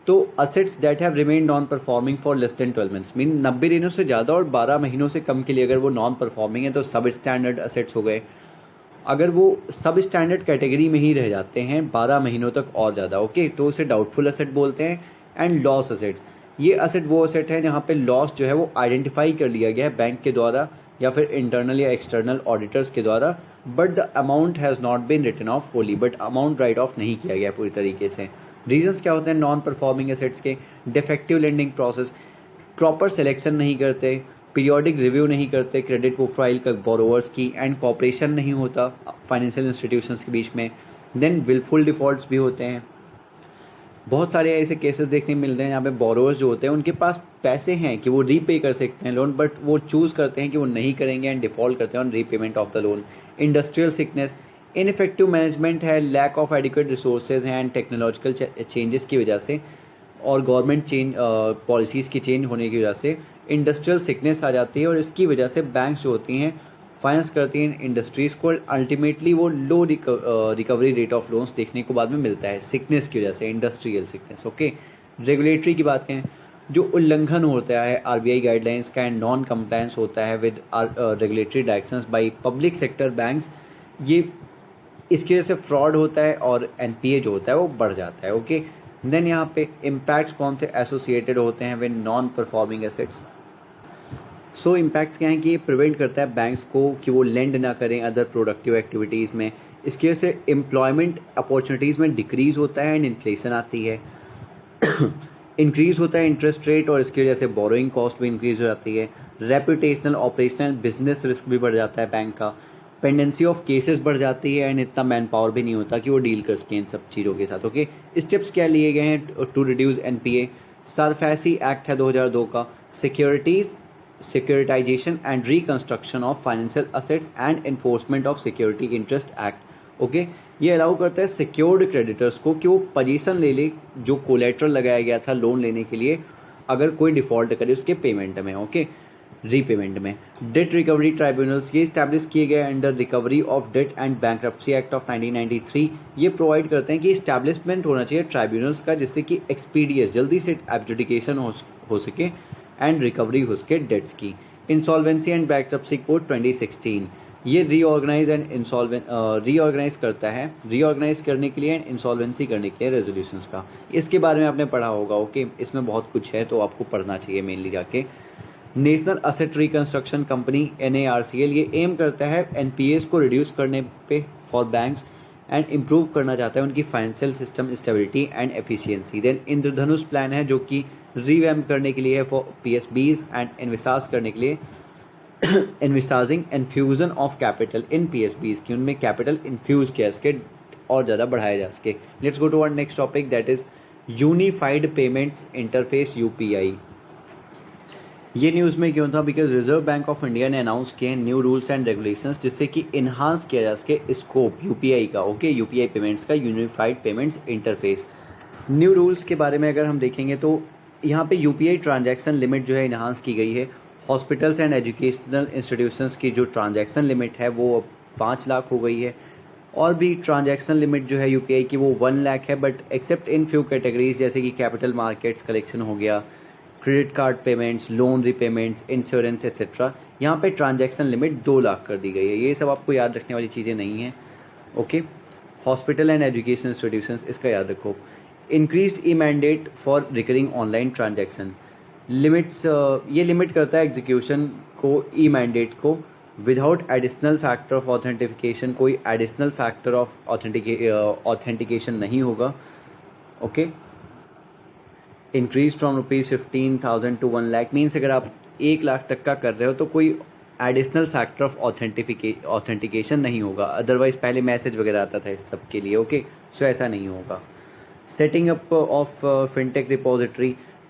तो assets that have remain non performing for less than 12 months, mean 90 दिनों से ज़्यादा और 12 महीनों से कम के लिए अगर वो नॉन परफॉर्मिंग है तो सब स्टैंडर्ड असेट्स हो गए। अगर वो सब स्टैंडर्ड कैटेगरी में ही रह जाते हैं 12 महीनों तक और ज़्यादा, ओके, तो उसे डाउटफुल असेट बोलते हैं। एंड लॉस असेट्स, ये असेट वो असेट है जहाँ पे लॉस जो है वो आइडेंटिफाई कर लिया गया है बैंक के द्वारा या फिर इंटरनल या एक्सटर्नल ऑडिटर्स के द्वारा, but the amount has not been written off wholly, but amount write off नहीं किया गया पूरी तरीके से। रीजंस क्या होते हैं नॉन परफॉर्मिंग एसेट्स के? Defective lending process, proper selection नहीं करते, पीरियोडिक रिव्यू नहीं करते क्रेडिट प्रोफाइल का बोरोवर्स की, एंड कॉपरेशन नहीं होता फाइनेंशियल इंस्टीट्यूशंस के बीच में। देन विलफुल डिफॉल्ट्स भी होते हैं। बहुत सारे ऐसे केसेस देखने मिल रहे हैं जहाँ पे बोरोवर्स जो होते हैं उनके पास पैसे हैं कि वो रीपे कर सकते हैं लोन, बट वो चूज़ करते हैं कि वो नहीं करेंगे एंड डिफॉल्ट करते हैं on repayment of the loan. Industrial sickness, ineffective management है, लैक ऑफ एडिक्वेट रिसोर्सेज हैं एंड टेक्नोलॉजिकल चेंजेस की वजह से और गवर्नमेंट पॉलिसीज़ की चेंज होने की वजह से इंडस्ट्रियल सिकनेस आ जाती है और इसकी वजह से बैंक्स जो होती हैं फाइनेंस करती हैं इंडस्ट्रीज़ को, अल्टीमेटली वो लो रिकवरी रेट ऑफ लोन्स देखने को बाद में मिलता है सिकनेस की वजह से, इंडस्ट्रियल सिकनेस। ओके, रेगुलेटरी की बात करें, जो उल्लंघन होता है RBI गाइडलाइंस का एंड नॉन कंप्लायंस होता है with regulatory directions by public sector banks, ये इसकी वजह से फ्रॉड होता है और NPA जो होता है वो बढ़ जाता है। ओके, देन यहाँ पे इम्पैक्ट्स कौन से एसोसिएटेड होते हैं with non performing assets? So impacts क्या हैं कि ये प्रिवेंट करता है बैंक्स को कि वो लेंड ना करें अदर प्रोडक्टिव एक्टिविटीज़ में। इसकी वजह से एम्प्लॉयमेंट अपॉर्चुनिटीज़ में डिक्रीज़ होता है एंड इन्फ्लेशन आती है। इंक्रीज़ होता है इंटरेस्ट रेट और इसकी वजह से बोरोइंग कॉस्ट भी इंक्रीज़ हो जाती है। रेपुटेशनल ऑपरेशनल बिजनेस रिस्क भी बढ़ जाता है बैंक का। पेंडेंसी ऑफ केसेस बढ़ जाती है एंड इतना मैन पावर भी नहीं होता कि वो डील कर सकें इन सब चीज़ों के साथ। ओके, स्टेप्स क्या लिए गए हैं to reduce NPA? SARFAESI act है 2002 का, securitisation and reconstruction of financial assets and enforcement of security interest act. Okay, ये अलाउ करता है सिक्योर्ड क्रेडिटर्स को कि वो पोजीशन ले ले जो कोलेट्रल लगाया गया था लोन लेने के लिए, अगर कोई डिफॉल्ट करे उसके पेमेंट में, ओके, रीपेमेंट में। डेट रिकवरी ट्राइब्यूनल्स ये इस्टेब्लिश किए गए under recovery of debt and bankruptcy act of 1993। ये प्रोवाइड करते हैं कि इस्टेब्लिशमेंट होना चाहिए ट्राइब्यूनल्स का जिससे कि एक्सपीडियस जल्दी से एडजुडिकेशन हो सके एंड रिकवरी हो सके डेट्स की। इंसॉल्वेंसी एंड बैंक्रप्सी कोड 2016 ये रीऑर्गेनाइज करता है, रीऑर्गेनाइज करने के लिए एंड इंसॉल्वेंसी करने के लिए रेजोल्यूशंस का। इसके बारे में आपने पढ़ा होगा। ओके, इसमें बहुत कुछ है तो आपको पढ़ना चाहिए मेनली जाके। National asset reconstruction company NARCL ये एम करता है NPAs को रिड्यूस करने पे फॉर बैंक्स एंड इम्प्रूव करना चाहता है उनकी financial system stability and efficiency. Then Indradhanush plan है जो कि रीवैम्प करने के लिए है फॉर PSBs एंड इन्विसाज करने के लिए envisaging infusion of capital in PSBs की उनमें कैपिटल इन्फ्यूज किया इसके और ज़्यादा बढ़ाया जा सके। Let's go to our next topic that is unified payments interface UPI। ये न्यूज़ में क्यों था? Because reserve bank of India ने अनाउंस किए हैं न्यू रूल्स एंड रेगुलेशंस जिससे कि इन्हांस किया जा सके स्कोप UPI का। ओके, UPI पेमेंट्स का unified payments interface. New rules के बारे में अगर हम देखेंगे तो यहाँ पे UPI ट्रांजैक्शन लिमिट जो है इन्हांस की गई है। हॉस्पिटल्स एंड एजुकेशनल इंस्टीट्यूशंस की जो ट्रांजैक्शन लिमिट है वो 5 लाख हो गई है और भी ट्रांजैक्शन लिमिट जो है UPI की वो 1 लाख है, but except in few categories जैसे कि कैपिटल मार्केट्स कलेक्शन हो गया, credit card payments, loan repayments, insurance etcetera, यहाँ पे ट्रांजैक्शन लिमिट 2 लाख कर दी गई है। ये सब आपको याद रखने वाली चीज़ें नहीं हैं। Okay, hospital and education institutions इसका याद रखो। Increased e mandate for recurring online transaction, limits, ये लिमिट करता है एग्जीक्यूशन को, ई मैंडेट को without additional factor of authentification, कोई एडिशनल फैक्टर ऑफ ऑथेंटिकेशन नहीं होगा। Okay, increase from ₹15,000 to 1 lakh means अगर आप 1 लाख तक का कर रहे हो तो कोई एडिशनल फैक्टर ऑफ ऑथेंटिकेशन नहीं होगा, अदरवाइज पहले मैसेज वगैरह आता था इस सब के लिए। ओके, सो ऐसा नहीं होगा। Setting up of fintech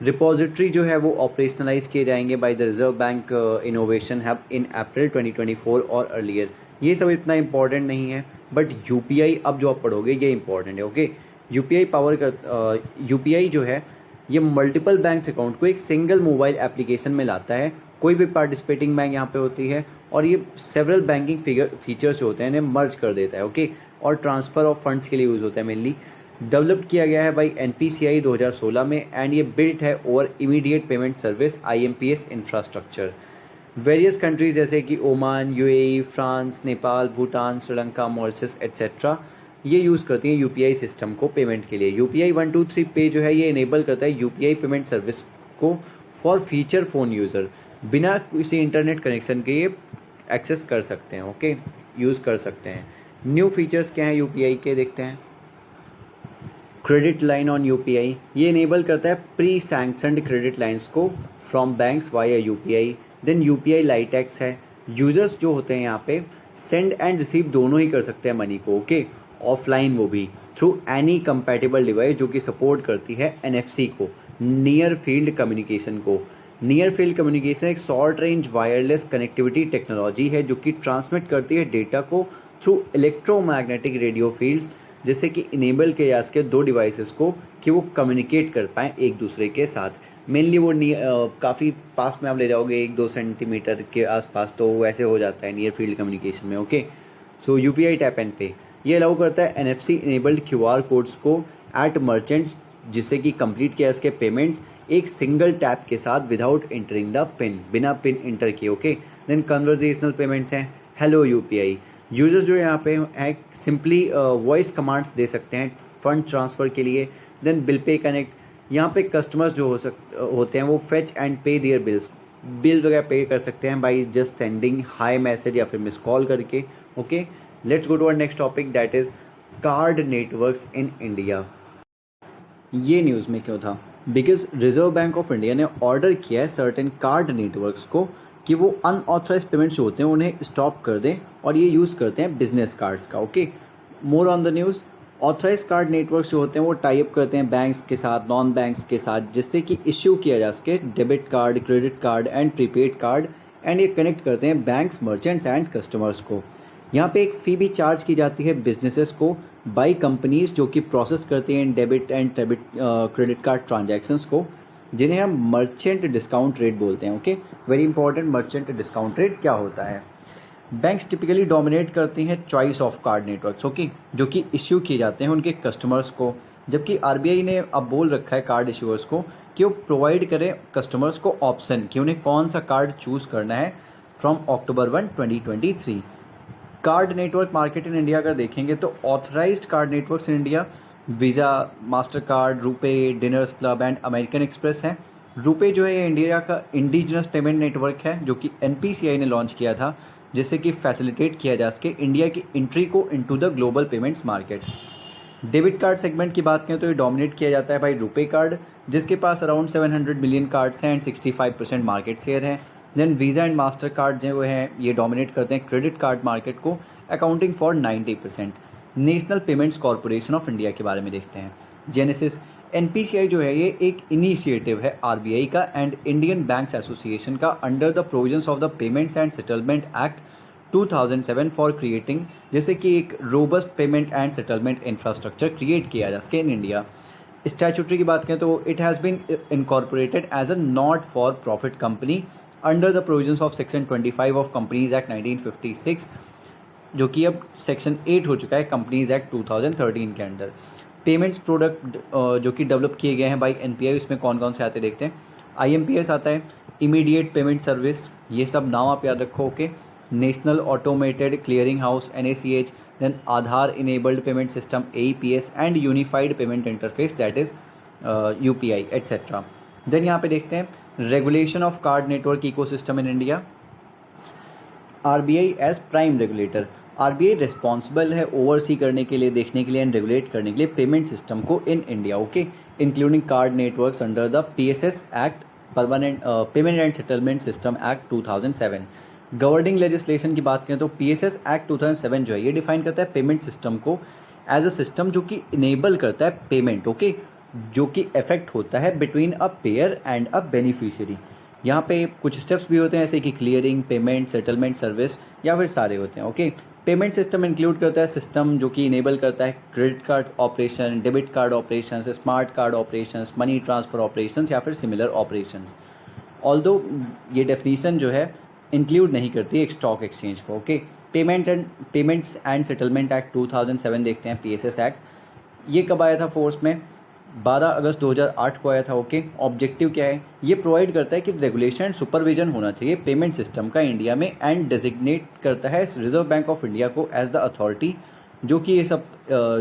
repository जो है वो ऑपरेशनलाइज किए जाएंगे by the Reserve Bank innovation hub in April 2024 और अर्लियर। ये सब इतना इंपॉर्टेंट नहीं है, बट यूपीआई अब जो आप पढ़ोगे ये इंपॉर्टेंट है। ओके, यूपीआई जो है ये मल्टीपल बैंक अकाउंट को एक सिंगल मोबाइल एप्लीकेशन में लाता है। कोई भी पार्टिसिपेटिंग बैंक यहाँ पे होती है और ये सेवरल बैंकिंग फीचर्स जो होते हैं इन्हें मर्ज कर देता है। ओके, और ट्रांसफ़र ऑफ फंड्स के लिए यूज़ होता है मेनली। डेवलप किया गया है बाई एनपीसीआई 2016 में एंड ये बिल्ट है over immediate payment service IMPS infrastructure. Various countries जैसे कि Oman, UAE, France, Nepal, Bhutan, Sri Lanka, Mauritius etcetera ये यूज़ करती हैं यूपीआई सिस्टम को पेमेंट के लिए। यूपीआई 123 पे जो है ये इनेबल करता है यूपीआई पेमेंट सर्विस को फॉर फीचर फ़ोन यूज़र, बिना किसी इंटरनेट कनेक्शन के ये एक्सेस कर सकते हैं। ओके, यूज़ कर सकते हैं। न्यू फीचर्स क्या हैं यूपीआई के, देखते हैं। क्रेडिट लाइन ऑन यूपीआई, ये इनेबल करता है प्री सैंक्शनड क्रेडिट लाइंस को from banks via UPI. Then UPI lite X है, यूजर्स जो होते हैं यहाँ पे सेंड एंड रिसीव दोनों ही कर सकते हैं मनी को। ओके, ऑफलाइन वो भी थ्रू एनी कंपैटिबल डिवाइस जो कि सपोर्ट करती है एनएफसी को, नियर फील्ड कम्युनिकेशन को। नियर फील्ड कम्युनिकेशन एक short range wireless connectivity technology है जो कि ट्रांसमिट करती है डेटा को थ्रू इलेक्ट्रोमैग्नेटिक रेडियो फील्ड्स, जिससे कि इनेबल किया जा सके दो डिवाइसेस को कि वो कम्युनिकेट कर पाएँ एक दूसरे के साथ। मेनली वो काफ़ी पास में आप ले जाओगे 1-2 सेंटीमीटर के आसपास, तो वैसे हो जाता है नियर फील्ड कम्युनिकेशन में। Okay, so UPI tap and पे ये अलाउ करता है एनएफसी इनेबल्ड क्यूआर कोड्स को एट मर्चेंट्स, जिससे कि कंप्लीट किया इसके पेमेंट्स एक सिंगल टैप के साथ विदाउट एंटरिंग द पिन, बिना पिन इंटर किए। ओके, देन कन्वर्जेशनल पेमेंट्स हैं हेलो यूपीआई। यूजर्स जो यहाँ पे है सिंपली वॉइस कमांड्स दे सकते हैं फंड ट्रांसफ़र के लिए। देन बिल पे कनेक्ट, यहाँ पे कस्टमर्स जो होते हैं वो fetch and pay their bill वगैरह पे कर सकते हैं by just sending hi message या फिर मिस कॉल करके। Okay, let's go to our next topic that is card networks in India. ये न्यूज़ में क्यों था? Because reserve bank of India ने ऑर्डर किया है सर्टेन कार्ड नेटवर्क्स को कि वो अनऑथराइज पेमेंट्स जो होते हैं उन्हें स्टॉप कर दें और ये यूज़ करते हैं बिजनेस कार्ड्स का। Okay, more on the news, authorise card networks जो होते हैं वो टाई अप करते हैं बैंक्स के साथ, नॉन बैंक्स के साथ, जिससे कि इश्यू किया जा सके debit card, credit card and prepaid card, and ये कनेक्ट करते हैं बैंक्स, मर्चेंट्स एंड कस्टमर्स को। यहाँ पे एक फ़ी भी चार्ज की जाती है बिजनेसेस को बाई कंपनीज जो कि प्रोसेस करती हैं debit and credit card transactions को, जिन्हें हम मर्चेंट डिस्काउंट रेट बोलते हैं। Okay, very important, merchant discount rate क्या होता है? बैंक्स टिपिकली डोमिनेट करती हैं choice of card networks, okay, जो कि इश्यू किए जाते हैं उनके कस्टमर्स को, जबकि आरबीआई ने अब बोल रखा है कार्ड इश्यूअर्स को कि वो प्रोवाइड करें कस्टमर्स को ऑप्शन कि उन्हें कौन सा कार्ड चूज़ करना है from October 1, 2023। Card network market in India अगर देखेंगे तो authorised card networks in India visa, master card, RuPay, dinners club and American express हैं। रुपे जो है ये इंडिया का इंडिजिनस पेमेंट नेटवर्क है जो कि एनपीसीआई ने लॉन्च किया था, जिससे कि फैसिलिटेट किया जा सके इंडिया की एंट्री को into the global payments market. Debit card segment की बात करें तो ये डोमिनेट किया जाता है भाई रुपे कार्ड, जिसके पास अराउंड 700 मिलियन कार्ड्स हैं एंड 65% मार्केट शेयर है। Then visa and master card जो हैं ये डोमिनेट करते हैं क्रेडिट कार्ड मार्केट को, accounting for 90%। National payments corporation of India के बारे में देखते हैं, जेनेसिस। एनपीसीआई जो है ये एक इनिशिएटिव है आरबीआई का एंड इंडियन बैंक्स एसोसिएशन का under the provisions of the payments and settlement act 2007 for creating, जैसे कि एक robust payment and settlement infrastructure create किया जा सके इन इंडिया। स्टैट्यूटरी की बात करें तो it has been incorporated as a not for profit company under the provisions of section 25 of companies act 1956, जो कि अब सेक्शन 8 हो चुका है कंपनीज एक्ट 2013 के अंडर। पेमेंट्स प्रोडक्ट जो कि डेवलप किए गए हैं बाई एनपीआई, उसमें कौन कौन से आते देखते हैं। आईएमपीएस आता है, इमीडिएट पेमेंट सर्विस, ये सब नाम आप याद रखो। Okay, national automated clearing house NACH, then Aadhaar enabled payment system AEPS and unified payment interface that is UPI etcetera. Then यहाँ पे देखते हैं regulation of card network ecosystem in India. RBI as prime regulator, RBI responsible है ओवरसी करने के लिए, देखने के लिए एंड रेगुलेट करने के लिए पेमेंट सिस्टम को in India, okay, including card networks under the PSS act, permanent payment and settlement system act 2007। Governing legislation की बात करें तो पीएसएस एक्ट 2007 जो है ये डिफाइन करता है पेमेंट सिस्टम को एज अ सिस्टम जो कि इनेबल करता है पेमेंट, ओके, जो कि इफेक्ट होता है between a pair and a beneficiary. यहाँ पे कुछ स्टेप्स भी होते हैं जैसे कि क्लियरिंग, पेमेंट, सेटलमेंट सर्विस या फिर सारे होते हैं, ओके। पेमेंट सिस्टम इंक्लूड करता है सिस्टम जो कि इनेबल करता है credit card operation, debit card operation, smart card operation, money transfer operation या फिर सिमिलर ऑपरेशन। ऑल्दो ये डेफिनीशन जो है इंक्लूड नहीं करती एक स्टॉक एक्सचेंज को, okay. Payments and settlement act 2007 देखते हैं, पीएसएस एक्ट ये कब आया था फोर्स में? 12 अगस्त 2008 को आया था, ओके। ऑब्जेक्टिव क्या है? ये प्रोवाइड करता है कि रेगुलेशन एंड सुपरविजन होना चाहिए पेमेंट सिस्टम का इंडिया में एंड डेजिग्नेट करता है रिजर्व बैंक ऑफ इंडिया को एज द अथॉरिटी जो कि ये सब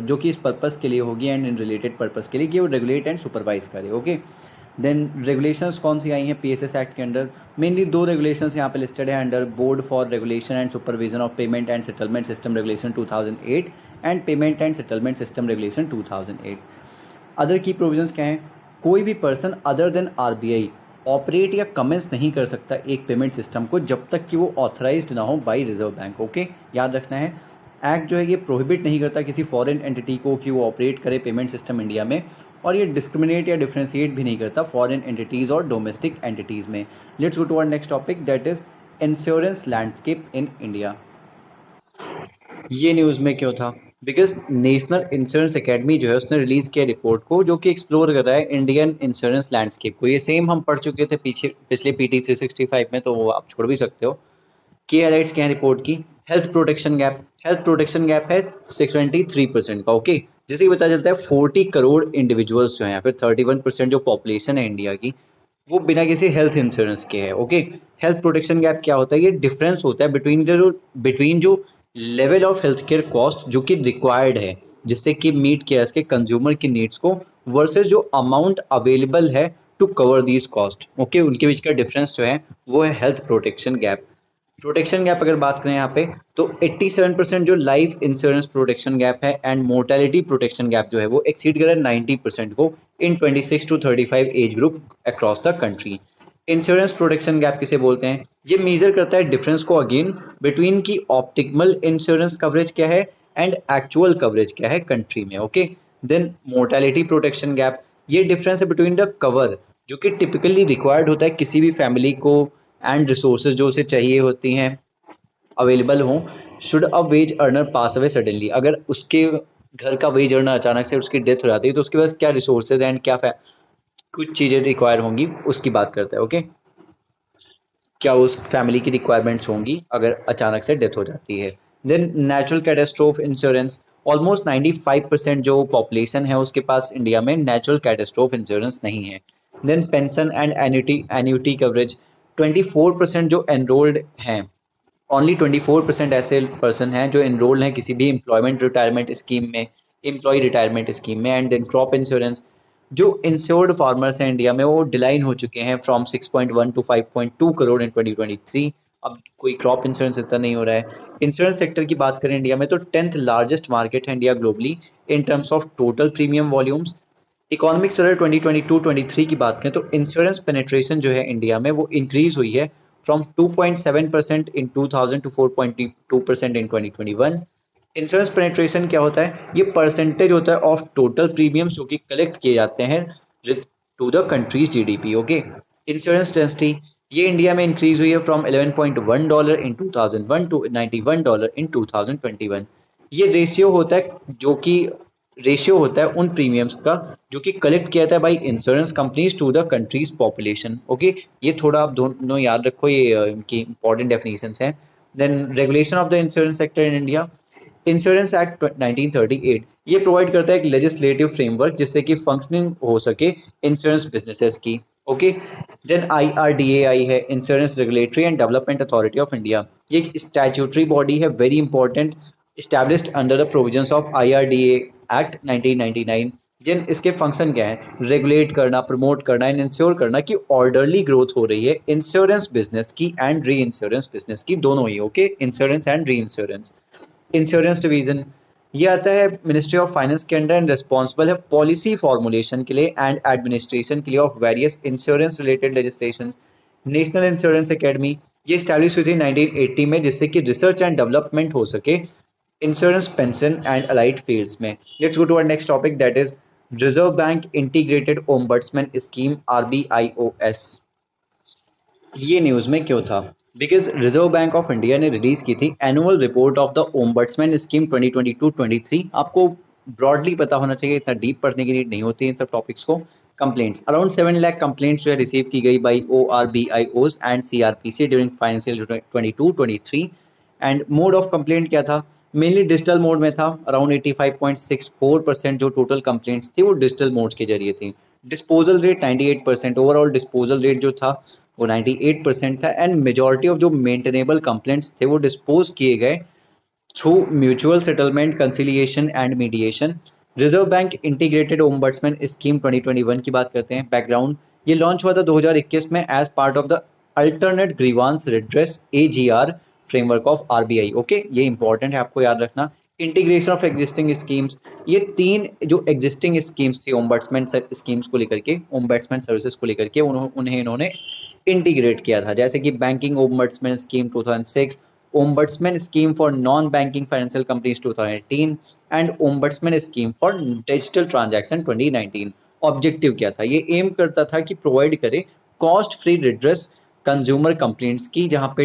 जो कि इस पर्पज़ के लिए होगी एंड इन रिलेटेड पर्पज़ के लिए कि वो रेगुलेट एंड सुपरवाइज करे, ओके। देन रेगुलेशंस कौन सी आई हैं पीएसएस एक्ट के अंडर? मेनली 2 रेगुलेशंस यहाँ पे लिस्टेड है under board for regulation and supervision of payment and settlement system regulation 2008 and payment and settlement system regulation 2008। Other की प्रोविजंस क्या हैं? कोई भी person other than RBI operate या कमेंस नहीं कर सकता एक पेमेंट सिस्टम को जब तक कि वो ऑथराइज्ड ना हो बाय रिजर्व बैंक, ओके, याद रखना है। एक्ट जो है ये प्रोहिबिट नहीं करता किसी फॉरेन एंटिटी को कि वो ऑपरेट करे पेमेंट सिस्टम इंडिया में, और ये डिस्क्रिमिनेट या डिफ्रेंशिएट भी नहीं करता फॉरेन एंटिटीज़ और डोमेस्टिक एंटिटीज़ में। Let's go to our next topic that is insurance landscape in India. ये न्यूज़ में क्यों था? बिकॉज नेशनल इंश्योरेंस एकेडमी जो है उसने रिलीज़ किया रिपोर्ट को जो कि एक्सप्लोर कर रहा है इंडियन इंश्योरेंस लैंडस्केप को। ये सेम हम पढ़ चुके थे पिछले पीटी 365 में, तो वो आप छोड़ भी सकते हो। की हाइलाइट्स क्या है रिपोर्ट की? Health protection gap, health protection gap है 73% का, ओके, जिसे ही पता चलता है 40 करोड़ इंडिविजुअल्स जो हैं, फिर 31% जो पॉपुलेशन है इंडिया की वो बिना किसी हेल्थ इंश्योरेंस के है, ओके। हेल्थ प्रोटेक्शन गैप क्या होता है? ये डिफरेंस होता है बिटवीन जो level of health care cost जो कि रिक्वायर्ड है जिससे कि मीट किया के कंज्यूमर की नीड्स को वर्सेस जो अमाउंट अवेलेबल है to cover these cost, okay, उनके बीच का डिफरेंस जो है वो है health protection gap. Protection gap अगर बात करें यहाँ पे तो 87% जो लाइफ इंश्योरेंस प्रोटेक्शन गैप है एंड मोर्टेलिटी प्रोटेक्शन गैप जो है वो एक्सीड कर रहा है 90% को in 26 to 35 age group across the country. Insurance protection gap किसे बोलते हैं? ये मेजर करता है डिफरेंस को अगेन बिटवीन की ऑप्टिमल इंश्योरेंस कवरेज क्या है एंड एक्चुअल कवरेज क्या है कंट्री में, okay. Then mortality protection gap, ये डिफरेंस है बिटवीन द कवर जो कि टिपिकली रिक्वायर्ड होता है किसी भी फैमिली को एंड रिसोर्सेज जो उसे चाहिए होती हैं अवेलेबल हों should a wage earner pass away suddenly. अगर उसके घर का वेज अर्नर अचानक से उसकी डेथ हो जाती है तो उसके पास क्या रिसोर्सेज एंड क्या कुछ चीज़ें रिक्वायर होंगी उसकी बात करता है, ओके। क्या उस फैमिली की रिक्वायरमेंट्स होंगी अगर अचानक से डेथ हो जाती है। Then natural catastrophe insurance, almost 95% जो पॉपुलेशन है उसके पास इंडिया में नेचुरल कैटेस्ट्रोफ इंश्योरेंस नहीं है। Then pension and annuity coverage, 24% जो एनरोल्ड हैं, ओनली 24% ऐसे पर्सन हैं जो एनरोल्ड हैं किसी भी एम्प्लॉयमेंट रिटायरमेंट स्कीम में, एम्प्लॉय रिटायरमेंट स्कीम में। एंड देन क्रॉप इंश्योरेंस, जो इंश्योर्ड फार्मर्स हैं इंडिया में वो डिलाइन हो चुके हैं फ्रॉम 6.1 टू 5.2 करोड़ इन 2023। अब कोई क्रॉप इंश्योरेंस इतना नहीं हो रहा है। इंश्योरेंस सेक्टर की बात करें इंडिया में तो 10th लार्जेस्ट मार्केट है India globally in terms of total premium volumes. Economic survey 2022-23 की बात करें तो इंश्योरेंस पेनिट्रेशन जो है इंडिया में वो इंक्रीज हुई है from 2.7% in 2000 to 4.2% in 2021। Insurance penetration क्या होता है? ये परसेंटेज होता है ऑफ टोटल प्रीमियम्स जो कि कलेक्ट किए जाते हैं to the country's GDP, okay. Insurance density, ये इंडिया में इंक्रीज हुई है फ्रॉम $11.1 इन 2001 टू $91 इन 2021। ये रेशियो होता है उन प्रीमियम्स का जो कि कलेक्ट किया था by insurance companies to the country's population, okay. ये थोड़ा आप दोनों याद रखो, ये इनकी इंपॉर्टेंट डेफिनेशंस हैं। Then regulation of the insurance sector in India, insurance act 1938 ये प्रोवाइड करता है एक लेजिस्लेटिव फ्रेमवर्क जिससे कि फंक्शनिंग हो सके इंश्योरेंस बिजनेसेस की, ओके। देन IRDAI है, insurance regulatory and development authority of India. ये एक स्टैट्यूटरी बॉडी है very important, established under the provisions of IRDA Act 1999 जिन इसके फंक्शन क्या है, रेगुलेट करना, प्रमोट करना एंड इंश्योर करना कि ऑर्डरली ग्रोथ हो रही है इंश्योरेंस बिजनेस की एंड री इंश्योरेंस बिजनेस की, दोनों ही। Okay, insurance and re insurance. Insurance division ये आता है मिनिस्ट्री ऑफ फाइनेंस के अंडर एंड रिस्पॉन्सिबल है पॉलिसी फॉर्मुलेशन के लिए एंड एडमिनिस्ट्रेशन के लिए of various insurance related legislation. National insurance academy ये स्टैब्लिश हुई थी 1980 में, जिससे कि रिसर्च एंड डेवलपमेंट हो सके insurance, pension and allied fields में। Let's go to our next topic, that is Reserve Bank integrated ombudsman scheme, RBIOS। ये न्यूज़ में क्यों था? Because reserve bank of India ने रिलीज की थी annual report of the ombudsman scheme 2022-23। आपको ब्रॉडली पता होना चाहिए, इतना डीप पढ़ने की नीड नहीं होती इन सब टॉपिक्स को। कंप्लेंट्स अराउंड 7 लाख कंप्लेंट्स जो है रिसीव की गई by ORBIOs and CRPC during financial 22-23। And mode of complaint क्या था? मेनली डिजिटल मोड में था। अराउंड 85.64% जो टोटल कंप्लेंट्स थी वो डिजिटल मोड के जरिए थी। Disposal rate 98%, overall disposal rate जो था वो 98% था। एंड मेजॉरिटी ऑफ जो मेंटेनेबल कंप्लेंट्स थे वो डिस्पोज किए गए through mutual settlement, conciliation and mediation. Reserve Bank integrated ombudsman scheme 2021 की बात करते हैं। बैकग्राउंड, ये लॉन्च हुआ था 2021 में as part of the alternate grievance redress AGR framework of RBI। Okay, ये इंपॉर्टेंट है, आपको याद रखना। इंटीग्रेशन ऑफ एग्जिस्टिंग स्कीम्स, ये 3 जो एग्जिस्टिंग स्कीम्स थी ओम्बड्समैन स्कीम्स को लेकर के, ओम्बड्समैन सर्विसेज को लेकर के, उन्हें इन्होंने इंटीग्रेट किया था। जैसे कि banking ombudsman scheme 2006, ombudsman scheme for non banking financial companies 2018 and ombudsman scheme for digital transaction 2019। Objective क्या था? ये एम करता था कि प्रोवाइड करे cost free redress consumer complaints की, जहां पे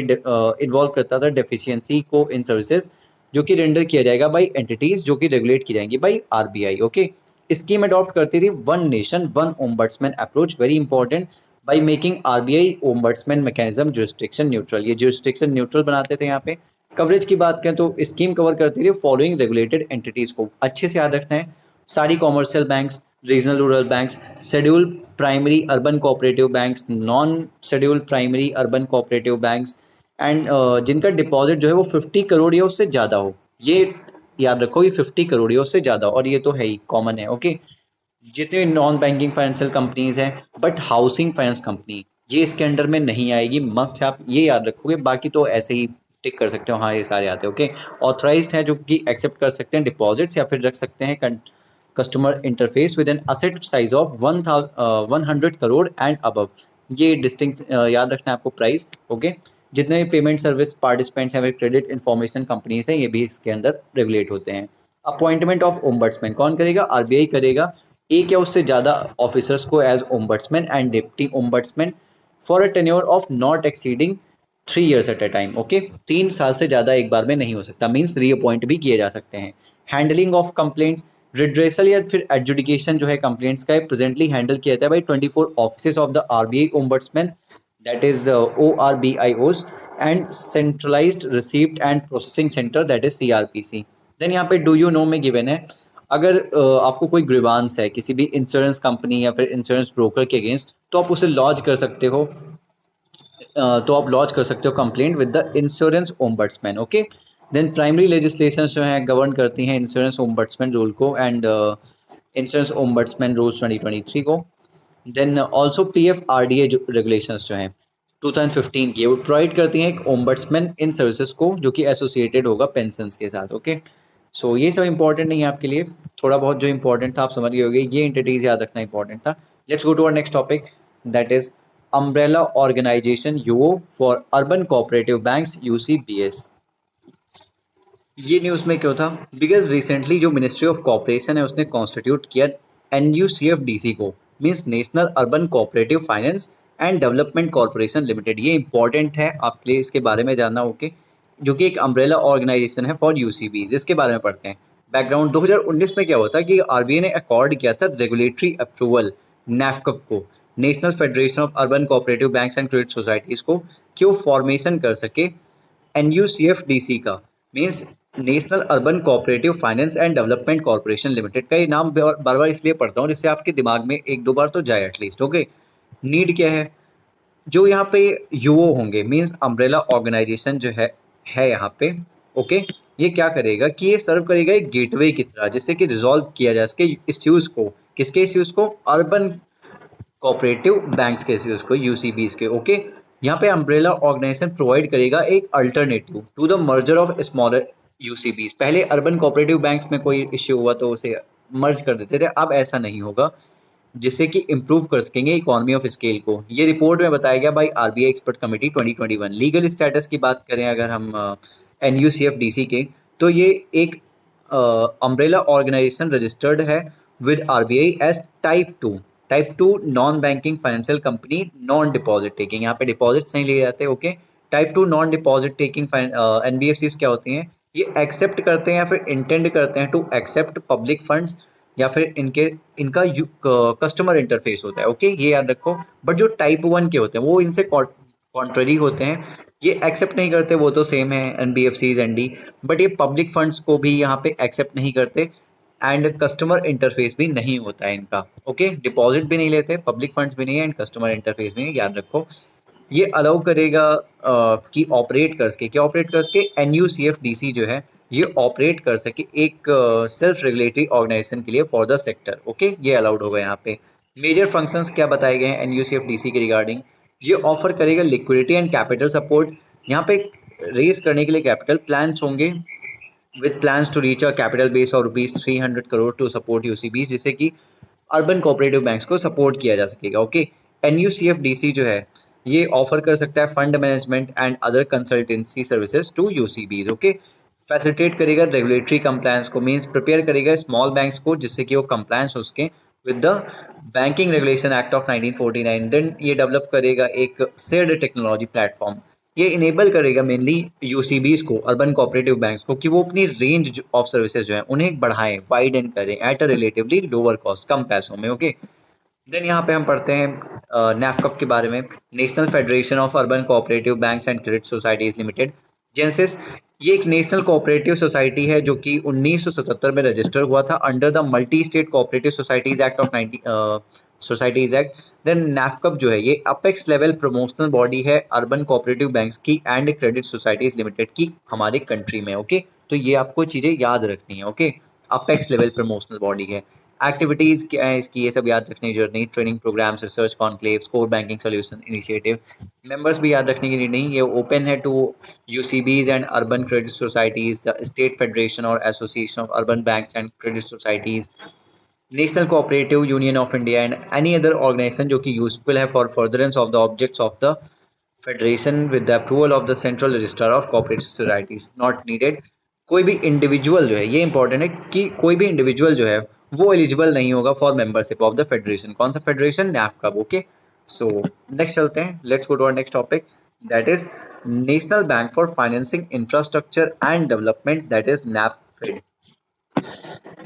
इन्वॉल्व करता था डेफिशिएंसी को इन सर्विसेज, जो कि रेंडर किया जाएगा बाय एंटिटीज जो कि रेगुलेट की जाएंगी by RBI। Okay, scheme adopt करती थी one nation one ombudsman approach, very important, by making RBI ombudsman mechanism jurisdiction neutral. ये जुरिस्डिक्शन न्यूट्रल बनाते थे यहाँ पे। कवरेज की बात करें तो स्कीम कवर करती थी फॉलोइंग रेगुलेटेड एंटिटीज को, अच्छे से याद रखना है। सारी commercial banks, regional rural banks, schedule primary urban cooperative banks, non schedule primary urban cooperative banks and जिनका डिपॉजिट जो है वो 50 करोड़ या उससे ज़्यादा हो। ये याद रखो, ये 50 करोड़ या उससे ज़्यादा, और ये तो है ही, कॉमन है। ओके, जितने नॉन बैंकिंग फाइनेंशियल कंपनीज हैं, बट हाउसिंग फाइनेंस कंपनी ये इसके अंडर में नहीं आएगी, मस्ट है, आप ये याद रखोगे। बाकी तो ऐसे ही टिक कर सकते हो, हाँ ये सारे आते हैं। ओके, ऑथराइज्ड है जो कि एक्सेप्ट कर सकते हैं डिपॉजिट्स या फिर रख सकते हैं customer interface with an asset size of 100 crore and above. ये डिस्टिंग याद रखना है आपको प्राइस। ओके, जितने भी पेमेंट सर्विस पार्टिसिपेंट्स हैं, क्रेडिट इंफॉर्मेशन कंपनीज हैं, ये भी इसके अंदर रेगुलेट होते हैं। अपॉइंटमेंट ऑफ ओम्बड्समैन कौन करेगा? RBI करेगा। एक या उससे ज़्यादा ऑफिसर्स को as ombudsman and deputy ombudsman for a tenure of not exceeding 3 years at a time. Okay, 3 साल से ज़्यादा एक बार में नहीं हो सकता, मीन्स रीअपॉइंट भी किए जा सकते हैं। हैंडलिंग ऑफ कंप्लेंट्स, रिड्रेसल या फिर एडजुडिकेशन जो है कंप्लेंट्स का, प्रेजेंटली हैंडल किया जाता है by 24 office of the RBI ombudsman, that is ORBIOs and centralised receipt and processing centre, that is CRPC। Then यहाँ पे डू यू नो में गिवन है, अगर आपको कोई ग्रीवांस है किसी भी इंश्योरेंस कंपनी या फिर इंश्योरेंस ब्रोकर के अगेंस्ट, तो आप उसे लॉन्च कर सकते हो, complaint with the insurance ombudsman. Okay, then primary legislation जो है गवर्न करती हैं इंश्योरेंस ओम्बड्समैन रूल को एंड इंश्योरेंस ओम्बड्समैन रूल्स 2023 को। देन ऑल्सो PFRDA जो रेगुलेशंस जो हैं 2015 की, वो प्रोवाइड करती हैं एक ओम्बड्समैन इन सर्विसेज को, जो कि एसोसिएटेड होगा पेंशंस के साथ। ओके, सो ये सब इंपॉर्टेंट नहीं है आपके लिए, थोड़ा बहुत जो इंपॉर्टेंट था आप समझ गए होंगे, ये एंटिटीज याद रखना इंपॉर्टेंट था। Let's go to our next topic, that is umbrella organisation UO for urban cooperative banks UCBS। ये न्यूज़ में क्यों था? बिकॉज रिसेंटली जो मिनिस्ट्री ऑफ कॉपरेशन है उसने कॉन्स्टिट्यूट किया NUCFDC को, means national urban cooperative finance and development corporation limited. ये इंपॉर्टेंट है आपके लिए, इसके बारे में जानना। ओके, जो कि एक अम्ब्रेला ऑर्गेनाइजेशन है फॉर UCBs, इसके बारे में पढ़ते हैं। बैकग्राउंड, 2019 में क्या हुआ था कि RBI ने अकॉर्ड किया था रेगुलेटरी अप्रूवल NAFCP को, national federation of urban cooperative banks and credit societies को, कि वो फॉर्मेशन कर सके NUCFDC का, means national urban cooperative finance and development corporation limited का। ये नाम बार बार इसलिए पढ़ता हूँ जिससे आपके दिमाग में एक दो बार तो जाए एटलीस्ट। ओके, नीड क्या है? जो यहाँ पे UO होंगे, मीन्स अम्ब्रेला ऑर्गेनाइजेशन जो है यहाँ पे। ओके, ये क्या करेगा कि ये सर्व करेगा एक गेटवे की तरह, जिससे कि रिजॉल्व किया जा सके इश्यूज को किसके इश्यूज को? अर्बन कोऑपरेटिव बैंक्स के इश्यूज को, यूसीबीज के। ओके, यहाँ पे अम्ब्रेला ऑर्गेनाइजेशन प्रोवाइड करेगा एक alternative to the merger of smaller UCBs. पहले अर्बन कोऑपरेटिव बैंक्स में कोई इश्यू हुआ तो उसे मर्ज कर देते थे, अब ऐसा नहीं होगा, जिससे कि इम्प्रूव कर सकेंगे इकोनॉमी ऑफ स्केल को। ये रिपोर्ट में बताया गया by RBI expert committee 2021। Legal status की बात करें अगर हम एनयूसीएफडीसी के, तो ये एक अम्ब्रेला ऑर्गेनाइजेशन रजिस्टर्ड है with RBI as type 2 non banking financial company, non deposit taking. यहाँ पे डिपॉजिट्स नहीं लिए जाते। Okay, type 2 non deposit taking NBFCs क्या होती हैं? ये एक्सेप्ट करते हैं या फिर इंटेंड करते हैं टू एक्सेप्ट पब्लिक फंड्स, या फिर इनका कस्टमर इंटरफेस होता है। ओके, ये याद रखो। बट जो टाइप 1 के होते हैं वो इनसे कॉन्ट्ररी होते हैं, ये एक्सेप्ट नहीं करते, वो तो सेम है एनबीएफसीज एनडी, बट ये पब्लिक फंड्स को भी यहाँ पे एक्सेप्ट नहीं करते एंड कस्टमर इंटरफेस भी नहीं होता है इनका। ओके, डिपॉजिट भी नहीं लेते, पब्लिक फंड्स भी नहीं है एंड कस्टमर इंटरफेस भी नहीं, याद रखो। ये अलाउ करेगा कि ऑपरेट कर सके, क्या ऑपरेट कर सके? एनयूसीएफडीसी जो है ये ऑपरेट कर सके एक सेल्फ रेगुलेटरी ऑर्गेनाइजेशन के लिए फॉर द सेक्टर। ओके, ये अलाउड होगा यहाँ पे। मेजर फंक्शंस क्या बताए गए हैं एनयूसीएफडीसी के रिगार्डिंग? ये ऑफर करेगा लिक्विडिटी एंड कैपिटल सपोर्ट। यहाँ पे रेस करने के लिए कैपिटल प्लान्स होंगे with plans to reach a capital base of rupees 300 crore to support UCBs, जिससे कि अर्बन कोऑपरेटिव बैंक्स को सपोर्ट किया जा सकेगा। ओके, एनयूसीएफडीसी जो है ये ऑफर कर सकता है fund management and other consultancy services to UCBs. Okay, facilitate करेगा रेगुलेटरी कंप्लायंस को, मींस प्रिपेयर करेगा स्मॉल बैंक्स को जिससे कि वो कंप्लायंस हो सके with the banking regulation act of 1949। Then ये डेवलप करेगा एक शेयर्ड टेक्नोलॉजी प्लेटफॉर्म। ये इनेबल करेगा मेनली यूसीबीज को, अर्बन कोऑपरेटिव बैंक्स को, कि वो अपनी रेंज ऑफ सर्विसेज जो है उन्हें बढ़ाएं, वाइडन करें at a relatively lower cost, कम पैसों में। ओके, देन यहाँ पे हम पढ़ते हैं नैफकप के बारे में, national federation of urban cooperative banks and credit societies limited, genesis. ये एक नेशनल कोऑपरेटिव सोसाइटी है जो कि 1977 में रजिस्टर हुआ था under the multi state cooperative societies act of 90 societies act. Then NAFCUB जो है ये अपेक्स लेवल प्रमोशनल बॉडी है अर्बन कोऑपरेटिव बैंक्स की एंड क्रेडिट सोसाइटीज लिमिटेड की हमारे कंट्री में। ओके, तो ये आपको चीज़ें याद रखनी है। Okay, apex level promotional body है। एक्टिविटीज़ क्या है इसकी, ये सब याद रखने की जरूरत नहीं। Training programmes, research conclaves, core banking solution initiative. Members भी याद रखने की नीड नहीं, ये ओपन है to UCBs and urban credit societies, the state federation और association of urban banks and credit societies, national cooperative union of India and any other organisation जो कि यूजफुल है for furtherance of the objects of the federation with the approval of the central registrar of cooperative societies, not needed. कोई भी इंडिविजुअल जो है, ये इंपॉर्टेंट है कि कोई भी इंडिविजुअल जो है वो एलिजिबल नहीं होगा for membership of the federation. कौन सा federation? NAFCUB. Okay, so next चलते हैं, let's go to our next topic, that is national bank for financing infrastructure and development, that is NaBFID.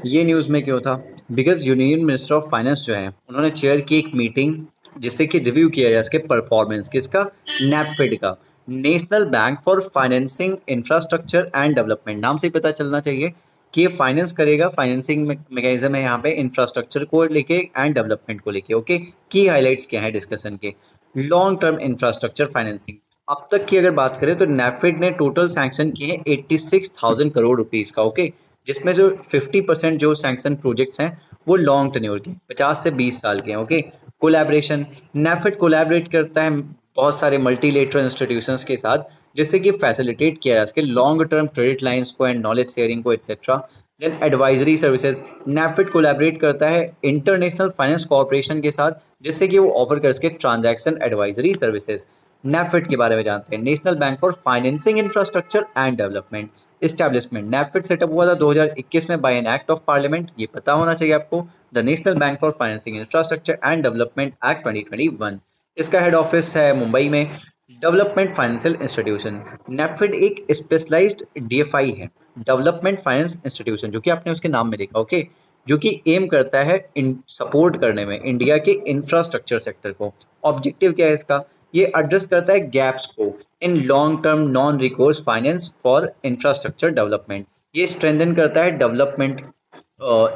ये न्यूज़ में क्यों था? Because union minister of finance जो है उन्होंने चेयर की एक मीटिंग जिससे कि रिव्यू किया जाए इसके परफॉर्मेंस, किसका? नैपफेड का, national bank for financing infrastructure and development. नाम से ही पता चलना चाहिए कि ये फाइनेंस करेगा, फाइनेंसिंग मैकेनिज्म है यहाँ पे इंफ्रास्ट्रक्चर को लेके एंड डेवलपमेंट को लेके। ओके, की हाईलाइट्स क्या है डिस्कशन के? Long term infrastructure financing. अब तक की अगर बात करें तो नैपफेड ने टोटल सैंक्शन किए हैं 86,000 करोड़ रुपीस का। ओके, जिसमें जो 50% जो सैंक्शन प्रोजेक्ट्स हैं वो लॉन्ग टेन्योर के, 50 से 20 साल के हैं। ओके, कोलैबोरेशन, नैफेड कोलैबोरेट करता है बहुत सारे मल्टीलेटरल इंस्टीट्यूशंस के साथ जिससे कि फैसिलिटेट किया जा सके लॉन्ग टर्म क्रेडिट लाइंस को एंड नॉलेज शेयरिंग को etcetera. Then advisory services, NaBFID collaborate करता है इंटरनेशनल फाइनेंस कॉर्पोरेशन के साथ जिससे कि वो ऑफर कर सके ट्रांजैक्शन एडवाइजरी सर्विसेज। नैफेड के बारे में जानते हैं, national bank for financing infrastructure and development establishment. NaBFID set up हुआ था 2021 में by an act of parliament, ये पता होना चाहिए आपको, the national bank for financing infrastructure and development act 2021। इसका हेड ऑफिस है मुंबई में। डेवलपमेंट फाइनेंशियल इंस्टीट्यूशन, नैफेड एक स्पेशलाइज्ड डीएफआई है, डेवलपमेंट फाइनेंस इंस्टीट्यूशन, जो कि आपने उसके नाम में देखा। ओके, जो कि एम करता है इन सपोर्ट करने में इंडिया के इंफ्रास्ट्रक्चर सेक्टर को। ऑब्जेक्टिव क्या है इसका? ये एड्रेस करता है गैप्स को in long term non recourse finance for infrastructure development. ये स्ट्रेंथन करता है डेवलपमेंट,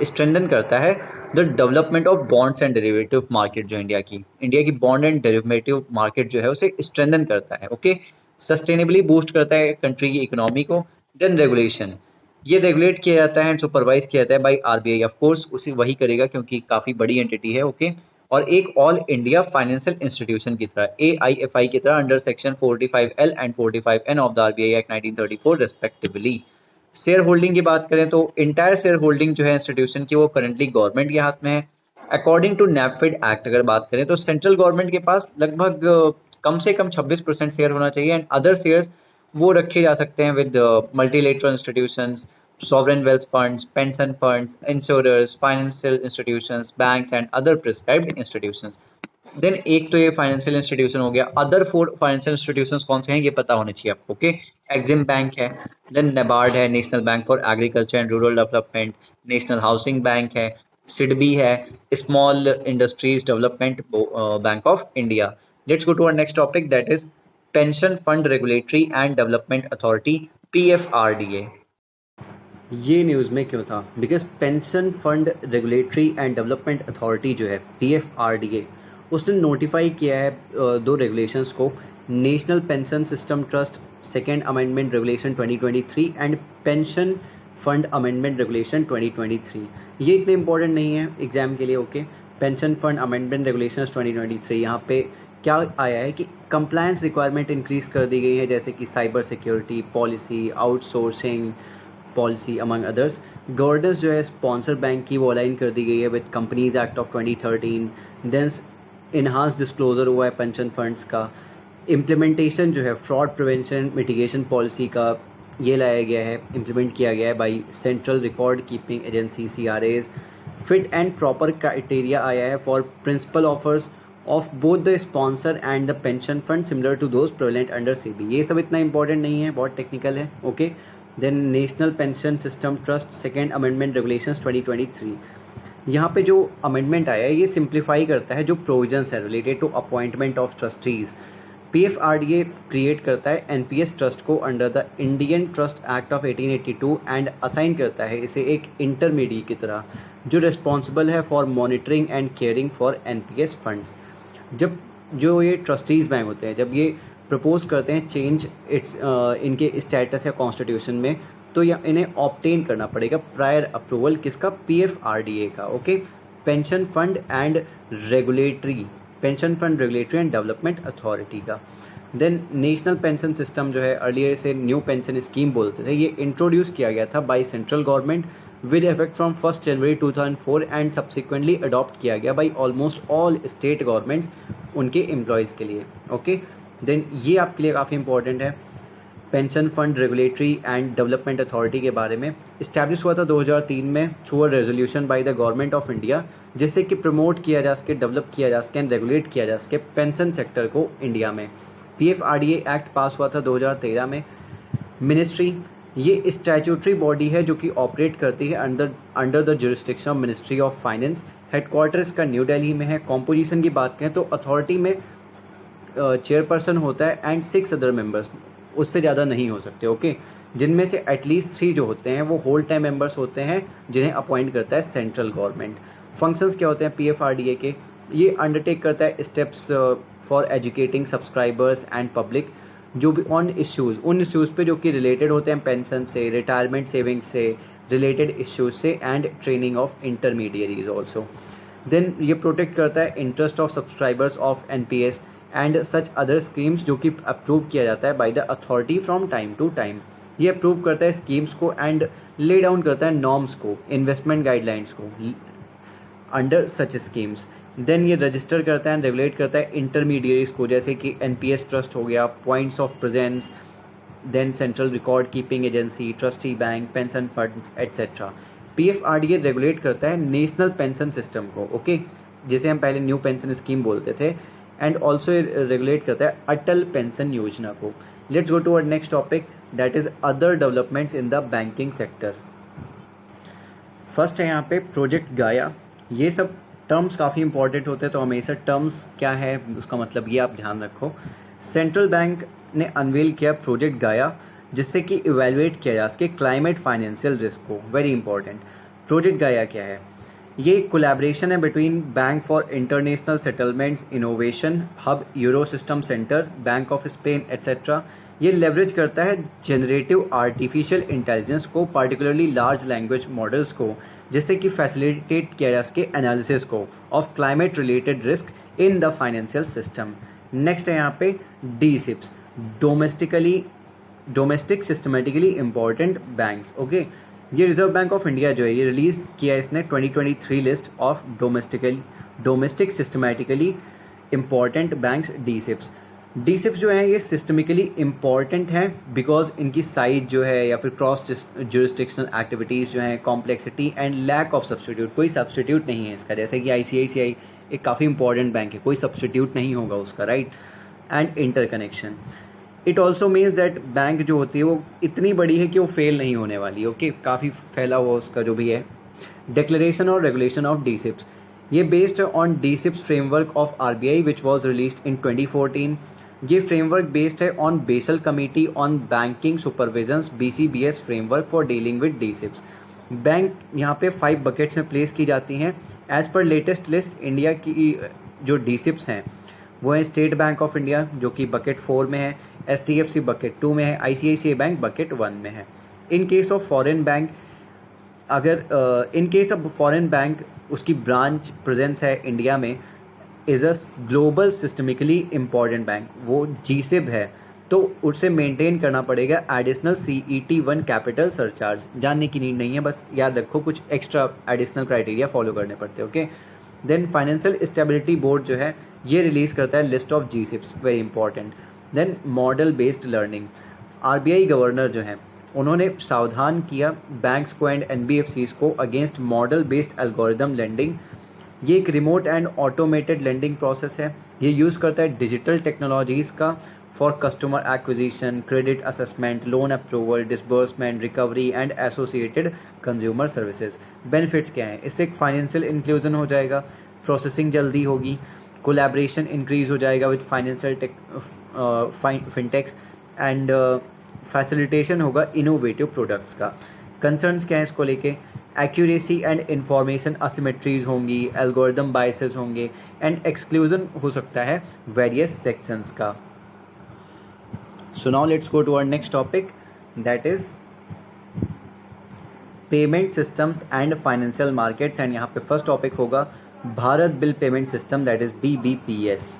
स्ट्रेंथन करता है the development of bonds and derivative market, जो इंडिया की बॉन्ड एंड डेरिवेटिव मार्केट जो है उसे स्ट्रेंथन करता है। ओके, सस्टेनेबली बूस्ट करता है कंट्री की इकोनॉमी को। देन रेगुलेशन, ये रेगुलेट किया जाता है एंड सुपरवाइज किया जाता है बाय आरबीआई। ऑफ कोर्स उसी वही करेगा क्योंकि काफ़ी बड़ी एंटिटी है, ओके। और एक ऑल इंडिया फाइनेंशियल इंस्टीट्यूशन की तरह, एआईएफआई की तरह, under section 45L and 45N of the RBI act 1934 respectively. Share holding की बात करें तो इंटायर शेयर होल्डिंग जो है इंस्टीट्यूशन की वो करंटली गवर्नमेंट के हाथ में है। अकॉर्डिंग टू नैपफेड एक्ट अगर बात करें तो सेंट्रल गवर्नमेंट के पास लगभग कम से कम 26% शेयर होना चाहिए एंड अदर शेयर्स वो रखे जा सकते हैं with multilateral institutions, sovereign wealth funds, pension funds, insurers, financial institutions, banks and other prescribed institutions. Then एक तो ये फाइनेंशियल इंस्टीट्यूशन हो गया। अदर 4 फाइनेंशियल इंस्टीट्यूशंस कौन से हैं ये पता होने चाहिए आपको, ओके। एग्जिम बैंक है, देन नाबार्ड है, national bank for agriculture and rural development, national housing bank है, सिडबी है, small industries development bank of India. Let's go to our next topic that is pension fund regulatory and development authority, PFRDA.
ये न्यूज़ में क्यों था? Because pension fund regulatory and development authority जो है पीएफआरडीए, उसने नोटिफाई किया है दो रेगुलेशंस को, national pension system trust second amendment regulation 2023 and pension fund amendment regulation 2023। ये इतने इंपॉर्टेंट नहीं है एग्जाम के लिए, okay. Pension fund amendment regulation 2023, यहाँ पे क्या आया है कि कंप्लायंस रिक्वायरमेंट इंक्रीज कर दी गई है, जैसे कि cyber security policy, outsourcing policy among others. Governance जो है स्पॉन्सर बैंक की वो अलाइन कर दी गई है with companies act of 2013। Then enhance disclosure हुआ है पेंशन फंड्स का। इम्प्लीमेंटेशन जो है फ्रॉड प्रिवेंशन मिटिगेशन पॉलिसी का ये लाया गया है, इम्प्लीमेंट किया गया है by central record keeping agency CRAs। Fit and proper criteria आया है for principal officers of both the sponsor and the pension fund similar to those prevalent under SEBI. ये सब इतना इंपॉर्टेंट नहीं है, बहुत टेक्निकल है, okay. Then national pension system trust second amendment regulations 2023, यहाँ पे जो अमेंडमेंट आया है ये सिंप्लीफाई करता है जो प्रोविजंस है related to appointment of trustees. PFRDA create करता है एनपीएस ट्रस्ट को under the Indian trust act of 1882 and assign करता है इसे एक इंटरमीडिएट की तरह जो रिस्पॉन्सिबल है for monitoring and caring for NPS funds. जब जो ये ट्रस्टीज़ बैंक होते हैं जब ये प्रपोज करते हैं चेंज इट्स इनके स्टेटस या कॉन्स्टिट्यूशन में, तो या इन्हें ऑब्टेन करना पड़ेगा प्रायर अप्रूवल किसका? पीएफआरडीए का, okay. Pension fund and regulatory pension fund regulatory and development authority का। देन नेशनल पेंशन सिस्टम जो है अर्लियर से न्यू पेंशन स्कीम बोलते थे, ये इंट्रोड्यूस किया गया था by central government with effect from 1 January 2004 and subsequently adopt किया गया by almost all state governments उनके एम्प्लॉयज़ के लिए, ओके। देन ये आपके लिए काफ़ी इंपॉर्टेंट है pension fund regulatory and development authority के बारे में। इस्टेब्लिश हुआ था 2003 में through a resolution by the government of India, जिससे कि प्रमोट किया जा सके, डेवलप किया जा सके एंड रेगुलेट किया जा सके पेंशन सेक्टर को इंडिया में। पीएफआरडीए एक्ट पास हुआ था 2013 में। मिनिस्ट्री ये स्टैट्यूटरी बॉडी है जो कि ऑपरेट करती है under the jurisdiction of ministry of finance. Headquarter इसका न्यू दिल्ली में है। कॉम्पोजिशन की बात करें तो अथॉरिटी में चेयरपर्सन होता है एंड 6 अदर मेंबर्स, उससे ज़्यादा नहीं हो सकते, ओके। जिनमें से एटलीस्ट 3 जो होते हैं वो होल टाइम मेंबर्स होते हैं जिन्हें अपॉइंट करता है सेंट्रल गवर्नमेंट। फंक्शंस क्या होते हैं पीएफआरडीए के? ये अंडरटेक करता है steps for educating subscribers and public जो भी ऑन इश्यूज़ उन इश्यूज़ पे जो कि रिलेटेड होते हैं पेंशन से, रिटायरमेंट सेविंग्स से रिलेटेड इश्यूज से and training of intermediaries also. Then ये प्रोटेक्ट करता है interest of subscribers of NPS and such other schemes जो कि अप्रूव किया जाता है by the authority from time to time. ये अप्रूव करता है स्कीम्स को एंड ले डाउन करता है नॉर्म्स को, इन्वेस्टमेंट गाइडलाइंस को अंडर सच स्कीम्स। देन ये रजिस्टर करता है, रेगुलेट करता है इंटरमीडिएट्स को, जैसे कि एनपीएस ट्रस्ट हो गया, points of presence, then central record keeping agency, trustee bank, pension funds etcetera. PFRDA regulate करता है नेशनल पेंशन सिस्टम को, ओके, जिसे हम पहले न्यू पेंशन स्कीम बोलते थे, एंड ऑल्सो रेगुलेट करता है अटल पेंशन योजना को। Let's go to our next topic that is other developments in the banking sector. First है यहाँ पे प्रोजेक्ट गाया। ये सब टर्म्स काफ़ी इंपॉर्टेंट होते हैं, तो हमेशा टर्म्स क्या है उसका मतलब ये आप ध्यान रखो। सेंट्रल बैंक ने अनवेल किया प्रोजेक्ट गाया, जिससे कि इवेलुएट किया जा सके क्लाइमेट फाइनेंशियल रिस्क को। Very important. प्रोजेक्ट गाया क्या है? ये कोलैबोरेशन है between bank for international settlements innovation hub euro system centre bank of Spain etcetera. ये लेवरेज करता है जनरेटिव आर्टिफिशियल इंटेलिजेंस को, पार्टिकुलरली लार्ज लैंग्वेज मॉडल्स को, जिससे कि फैसिलिटेट किया जा सके एनालिसिस को of climate related risk in the financial system. Next है यहाँ पे DSIBs, domestic systemically important banks. Okay, ये रिजर्व बैंक ऑफ इंडिया जो है ये रिलीज किया है इसने 2023 list of domestic systemically important banks DSIBs. DSIBs जो हैं ये सिस्टमिकली इम्पॉर्टेंट हैं बिकॉज इनकी साइज जो है या फिर क्रॉस जुरिस्डिक्शनल एक्टिविटीज़ जो हैं, complexity and lack of substitute, कोई सब्सटीट्यूट नहीं है इसका। जैसे कि ICICI एक काफ़ी इंपॉर्टेंट बैंक है, कोई सब्सटीट्यूट नहीं होगा उसका, right. And interconnection, it also means that bank जो होती है वो इतनी बड़ी है कि वो फेल नहीं होने वाली। ओके, काफ़ी फैला हुआ उसका जो भी है। डिक्लेरेशन और रेगुलेशन ऑफ डीसिप्स, ये based on DSIBs framework of RBI which was released in 2014। ये फ्रेमवर्क बेस्ड है on Basel committee on banking supervisions BCBS framework for dealing with DSIBs. Bank यहाँ पे 5 बकेट्स में प्लेस की जाती हैं as per latest list. India की जो डीसिप्स हैं वो है स्टेट बैंक ऑफ इंडिया जो कि बकेट 4 में है, SDFC बकेट 2 में है, ICICI बैंक बकेट 1 में है। In case of foreign bank, अगर in case of foreign bank उसकी ब्रांच प्रेजेंस है इंडिया में, is a global systemically important bank, वो GSIB है, तो उसे मेंटेन करना पड़ेगा एडिशनल CET1 कैपिटल सरचार्ज। जानने की नीड नहीं है, बस याद रखो कुछ एक्स्ट्रा एडिशनल क्राइटेरिया फॉलो करने पड़ते हैं। Okay, then financial stability board जो है ये रिलीज़ करता है list of GSIBs, very important. Then model based learning, RBI governor जो हैं उन्होंने सावधान किया बैंक्स को एंड NBFCs को against model based algorithm lending. ये एक remote and automated lending process है। ये यूज़ करता है डिजिटल टेक्नोलॉजीज़ का for customer acquisition, credit assessment, loan approval, disbursement, recovery and associated consumer services. Benefits क्या हैं? इससे फाइनेंशियल इंक्लूजन हो जाएगा, प्रोसेसिंग जल्दी होगी, कोलैबोरेशन इंक्रीज हो जाएगा with financial fintechs and facilitation होगा इनोवेटिव प्रोडक्ट्स का। कंसर्न्स क्या है इसको लेके? एक्यूरेसी एंड इंफॉर्मेशन असिमेट्रीज होंगी, एल्गोरिदम बायसेस होंगे एंड एक्सक्लूजन हो सकता है वेरियस सेक्शंस का। So now let's go to our next topic, that is payment systems and financial markets. And यहाँ पे फर्स्ट टॉपिक होगा Bharat bill payment system, that is BBPS।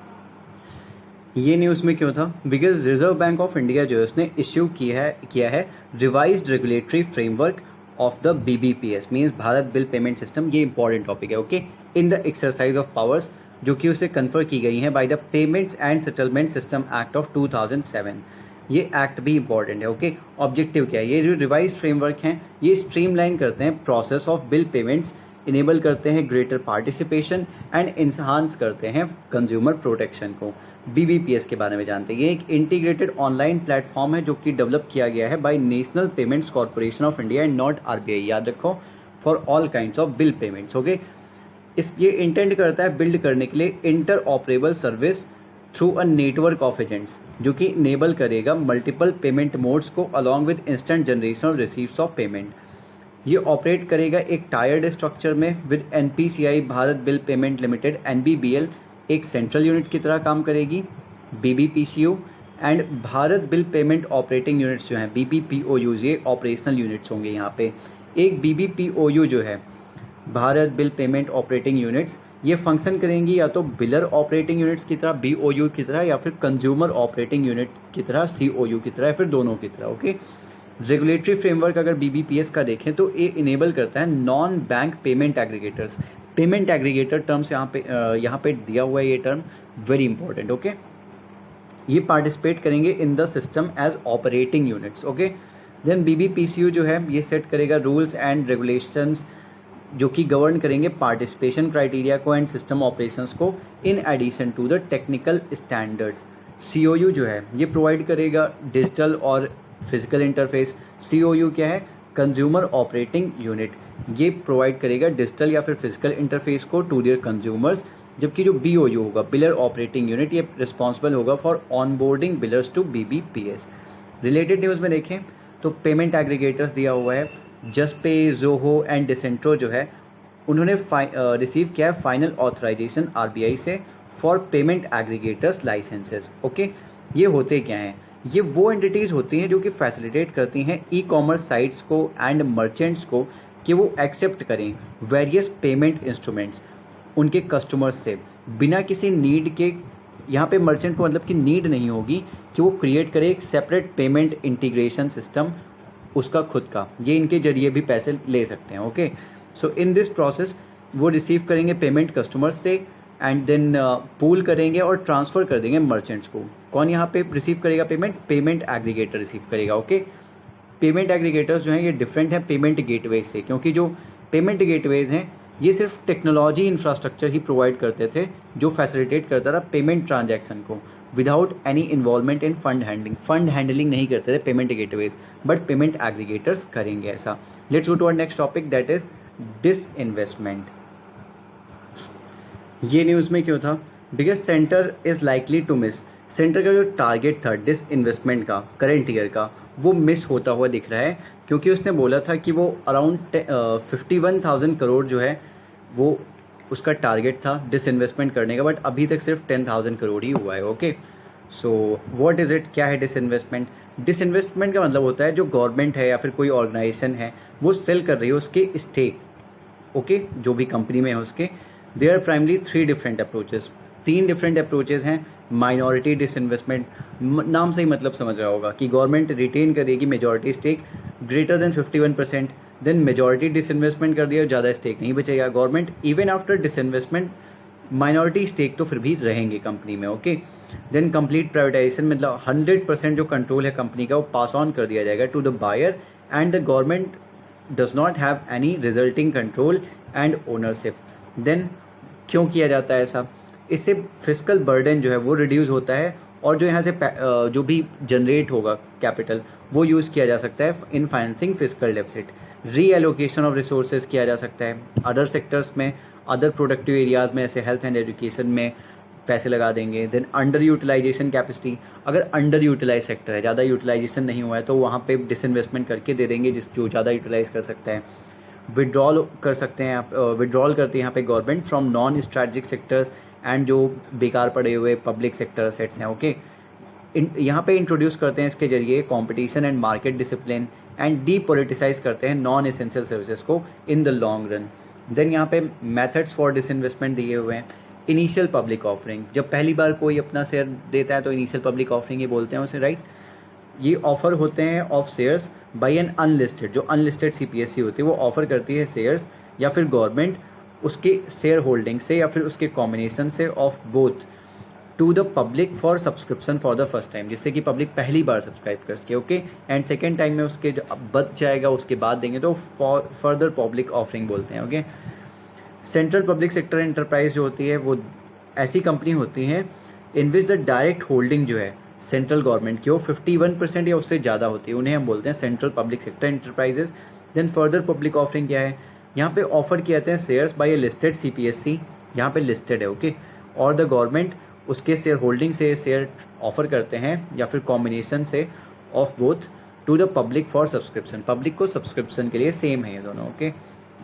ये न्यूज़ में क्यों था? Because reserve bank of India जो है उसने इश्यू किया है revised regulatory framework of the BBPS, means Bharat bill payment system. ये इंपॉर्टेंट टॉपिक है, okay, in the exercise of powers जो कि उसे कन्फर की गई हैं by the payments and settlement system act of 2007। ये एक्ट भी इंपॉर्टेंट है, ओके। ऑब्जेक्टिव क्या है? ये जो रिवाइज्ड फ्रेमवर्क हैं ये स्ट्रीमलाइन करते हैं process of bill payments, enable करते हैं ग्रेटर पार्टिसिपेशन एंड इन्हांस करते हैं कंज्यूमर प्रोटेक्शन को। BBPS के बारे में जानते हैं। ये एक इंटीग्रेटेड ऑनलाइन प्लेटफॉर्म है जो कि डेवलप किया गया है by national payments corporation of India and not RBI, याद रखो, for all kinds of bill payments, okay. ये इंटेंड करता है बिल्ड करने के लिए interoperable service through a network of agents, जो कि इनेबल करेगा मल्टीपल पेमेंट मोड्स को along with instant generation of रिसीव्स ऑफ पेमेंट। ये ऑपरेट करेगा एक टायर्ड स्ट्रक्चर में with NPCI Bharat bill payment limited NBBL एक सेंट्रल यूनिट की तरह काम करेगी, BBPCO and Bharat bill payment operating units जो हैं BBPOUs, ये ऑपरेशनल यूनिट्स होंगे। यहाँ पे एक BBPOU जो है Bharat bill payment operating units, ये फंक्शन करेंगी या तो बिलर ऑपरेटिंग यूनिट्स की तरह BOU की तरह, या फिर कंज्यूमर ऑपरेटिंग यूनिट की तरह COU की तरह, या फिर दोनों की तरह, ओके। रेगुलेटरी फ्रेमवर्क अगर BBPS का देखें तो ये इनेबल करता है non bank payment aggregators. Payment aggregator terms यहाँ पे दिया हुआ है, ये टर्म वेरी इंपॉर्टेंट, ओके। ये पार्टिसिपेट करेंगे in the system as operating units, okay. Then BBPCU जो है ये सेट करेगा रूल्स एंड रेगुलेशंस जो कि गवर्न करेंगे पार्टिसिपेशन क्राइटेरिया को एंड सिस्टम ऑपरेशंस को in addition to the technical standards. COU जो है ये प्रोवाइड करेगा डिजिटल और फिजिकल इंटरफेस। COU क्या है? कंज्यूमर ऑपरेटिंग यूनिट, ये प्रोवाइड करेगा डिजिटल या फिर फिजिकल इंटरफेस को टू देयर कंज्यूमर्स, जबकि जो BOU होगा बिलर ऑपरेटिंग यूनिट, ये रिस्पॉन्सिबल होगा for onboarding billers to BBPS। Related news में देखें तो पेमेंट एग्रीगेटर्स दिया हुआ है, जस्पे, जोहो एंड डिसेंट्रो जो है उन्होंने रिसीव किया है फाइनल ऑथराइजेशन आरबीआई से for payment aggregators licences. Okay, ये होते क्या हैं? ये वो एंटिटीज़ होती हैं जो कि फैसिलिटेट करती हैं ई कॉमर्स साइट्स को एंड मर्चेंट्स को कि वो एक्सेप्ट करें वेरियस पेमेंट इंस्ट्रूमेंट्स उनके कस्टमर्स से बिना किसी नीड के। यहाँ पे मर्चेंट को मतलब कि नीड नहीं होगी कि वो क्रिएट करे एक सेपरेट पेमेंट इंटीग्रेशन सिस्टम उसका खुद का, ये इनके जरिए भी पैसे ले सकते हैं। Okay, so in this process वो रिसीव करेंगे पेमेंट कस्टमर्स से एंड देन पूल करेंगे और ट्रांसफ़र कर देंगे मर्चेंट्स को। कौन यहाँ पे रिसीव करेगा पेमेंट? पेमेंट एग्रीगेटर रिसीव करेगा। ओके, पेमेंट एग्रीगेटर्स जो हैं ये डिफरेंट हैं पेमेंट गेटवेज से, क्योंकि जो पेमेंट गेटवेज हैं ये सिर्फ टेक्नोलॉजी इंफ्रास्ट्रक्चर ही प्रोवाइड करते थे जो फैसिलिटेट करता था पेमेंट ट्रांजैक्शन को without any involvement in fund handling. Fund handling नहीं करते थे payment gateways, but payment aggregators करेंगे ऐसा। Let's go to our next topic, that is disinvestment. ये न्यूज़ में क्यों था? Because centre is likely to miss. Centre का जो टारगेट था डिसइन्वेस्टमेंट का करंट ईयर का, वो मिस होता हुआ दिख रहा है, क्योंकि उसने बोला था कि वो अराउंड 51,000 करोड़ जो है वो उसका टारगेट था डिसइन्वेस्टमेंट करने का, बट अभी तक सिर्फ 10,000 करोड़ ही हुआ है। Okay, so what is it? क्या है डिसइन्वेस्टमेंट? डिसइन्वेस्टमेंट का मतलब होता है जो गवर्नमेंट है या फिर कोई ऑर्गेनाइजेशन है वो सेल कर रही है उसके स्टेक, ओके, जो भी कंपनी में है उसके। There are primary 3 different approaches, 3 different approaches हैं। माइनॉरिटी डिसइन्वेस्टमेंट, नाम से ही मतलब समझ रहा होगा कि गवर्नमेंट रिटेन करेगी majority stake greater than 51%, then majority disinvestment कर दिया, ज़्यादा स्टेक नहीं बचेगा government. Even after disinvestment minority stake तो फिर भी रहेंगे कंपनी में। ओके, देन कंप्लीट प्राइवेटाइजेशन, मतलब 100% जो कंट्रोल है कंपनी का वो पास ऑन कर दिया जाएगा to the buyer and the government does not have any resulting control and ownership. Then क्यों किया जाता है ऐसा? इससे फिस्कल बर्डन जो है वो रिड्यूस होता है और जो यहाँ से जो भी जनरेट होगा कैपिटल वो यूज़ किया जा सकता है इन financing fiscal deficit. Reallocation of resources किया जा सकता है अदर सेक्टर्स में, अदर प्रोडक्टिव एरियाज़ में, ऐसे हेल्थ एंड एजुकेशन में पैसे लगा देंगे। देन अंडर यूटिलाइजेशन कैपेसिटी, अगर अंडर यूटिलाइज सेक्टर है, ज़्यादा यूटिलाइजेशन नहीं हुआ है तो वहाँ पे डिसइन्वेस्टमेंट करके दे देंगे जिस जो ज़्यादा यूटिलाइज कर सकता है। विड्रॉल कर सकते हैं आप, विड्रॉल करती है यहाँ पे government from non strategic sectors and जो बेकार पड़े हुए पब्लिक सेक्टर असेट्स हैं। ओके, यहाँ पे इंट्रोड्यूस करते हैं इसके जरिए competition and market discipline and depoliticise करते हैं नॉन एसेंशियल सर्विसेज को in the long run. Then यहाँ पे मेथड्स फॉर डिसइन्वेस्टमेंट दिए हुए हैं। इनिशियल पब्लिक ऑफरिंग, जब पहली बार कोई अपना शेयर देता है तो इनिशियल पब्लिक ऑफरिंग ये बोलते हैं उसे, राइट। ये ऑफर होते हैं of shares by an unlisted, जो अनलिस्टेड सीपीएससी होती है वो ऑफर करती है शेयर्स, या फिर गवर्नमेंट उसके शेयर होल्डिंग से या फिर उसके कॉम्बिनेशन से of both to the public for subscription for the first time, जिससे कि पब्लिक पहली बार सब्सक्राइब कर सके। ओके, एंड सेकेंड टाइम में उसके जो बच जाएगा उसके बाद देंगे तो फर्दर पब्लिक ऑफरिंग बोलते हैं। Okay, central public sector enterprise जो होती है वो ऐसी कंपनी होती हैं इन विच द डायरेक्ट होल्डिंग जो है सेंट्रल गवर्नमेंट की वो 51% या उससे ज़्यादा होती है, उन्हें हम बोलते हैं central public sector enterprises. Then further public offering क्या है? यहाँ पे ऑफर किए जाते हैं shares by a listed CPSC, यहाँ पे लिस्टेड है। ओके, और द गवर्नमेंट उसके शेयर होल्डिंग से शेयर ऑफर करते हैं या फिर कॉम्बिनेशन से of both to the public for subscription, public को सब्सक्रिप्शन के लिए सेम है ये दोनों। Okay,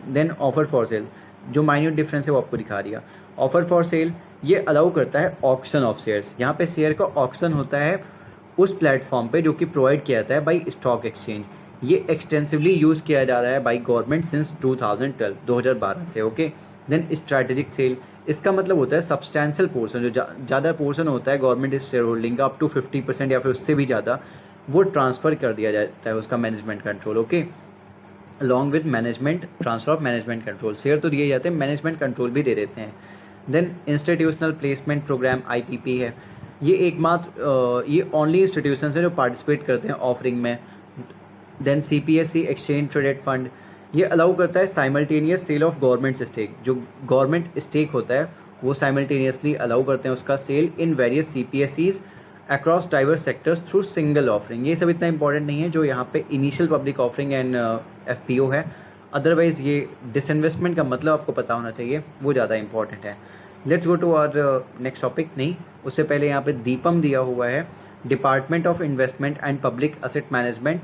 then offer for sale, जो माइन्यूट डिफरेंस है वो आपको दिखा दिया। ऑफर फॉर सेल ये अलाउ करता है ऑक्शन ऑफ शेयर्स, यहाँ पे शेयर का ऑक्शन होता है उस प्लेटफॉर्म पे जो कि प्रोवाइड किया जाता है बाई स्टॉक एक्सचेंज। ये एक्सटेंसिवली यूज़ किया जा रहा है बाई गवर्नमेंट सिंस 2012 से। ओके, देन स्ट्रैटेजिक सेल, इसका मतलब होता है सब्सटैंशियल पोर्शन, जो ज़्यादा पोर्शन होता है गवर्नमेंट इस शेयर होल्डिंग का अप टू 50% या फिर उससे भी ज़्यादा, वो ट्रांसफ़र कर दिया जाता है उसका management control. Okay, along with management transfer of management control, share तो दिए जाते हैं, मैनेजमेंट कंट्रोल भी दे देते हैं। Then institutional placement programme IPP है, ये एकमात्र ये ओनली इंस्टीट्यूशन है जो पार्टिसिपेट करते हैं ऑफरिंग में। Then CPSC exchange traded fund, ये अलाउ करता है simultaneous sale of government stake, जो गवर्नमेंट स्टेक होता है वो साइमल्टेनियसली अलाउ करते हैं उसका sale in various CPSCs across diverse sectors through single offering. ये सब इतना इंपॉर्टेंट नहीं है जो यहाँ पे initial public offering and FPO है, अदरवाइज ये डिसइन्वेस्टमेंट का मतलब आपको पता होना चाहिए, वो ज़्यादा इंपॉर्टेंट है। Let's go to our next topic. नहीं, उससे पहले यहाँ पे दीपम दिया हुआ है, department of investment and public asset management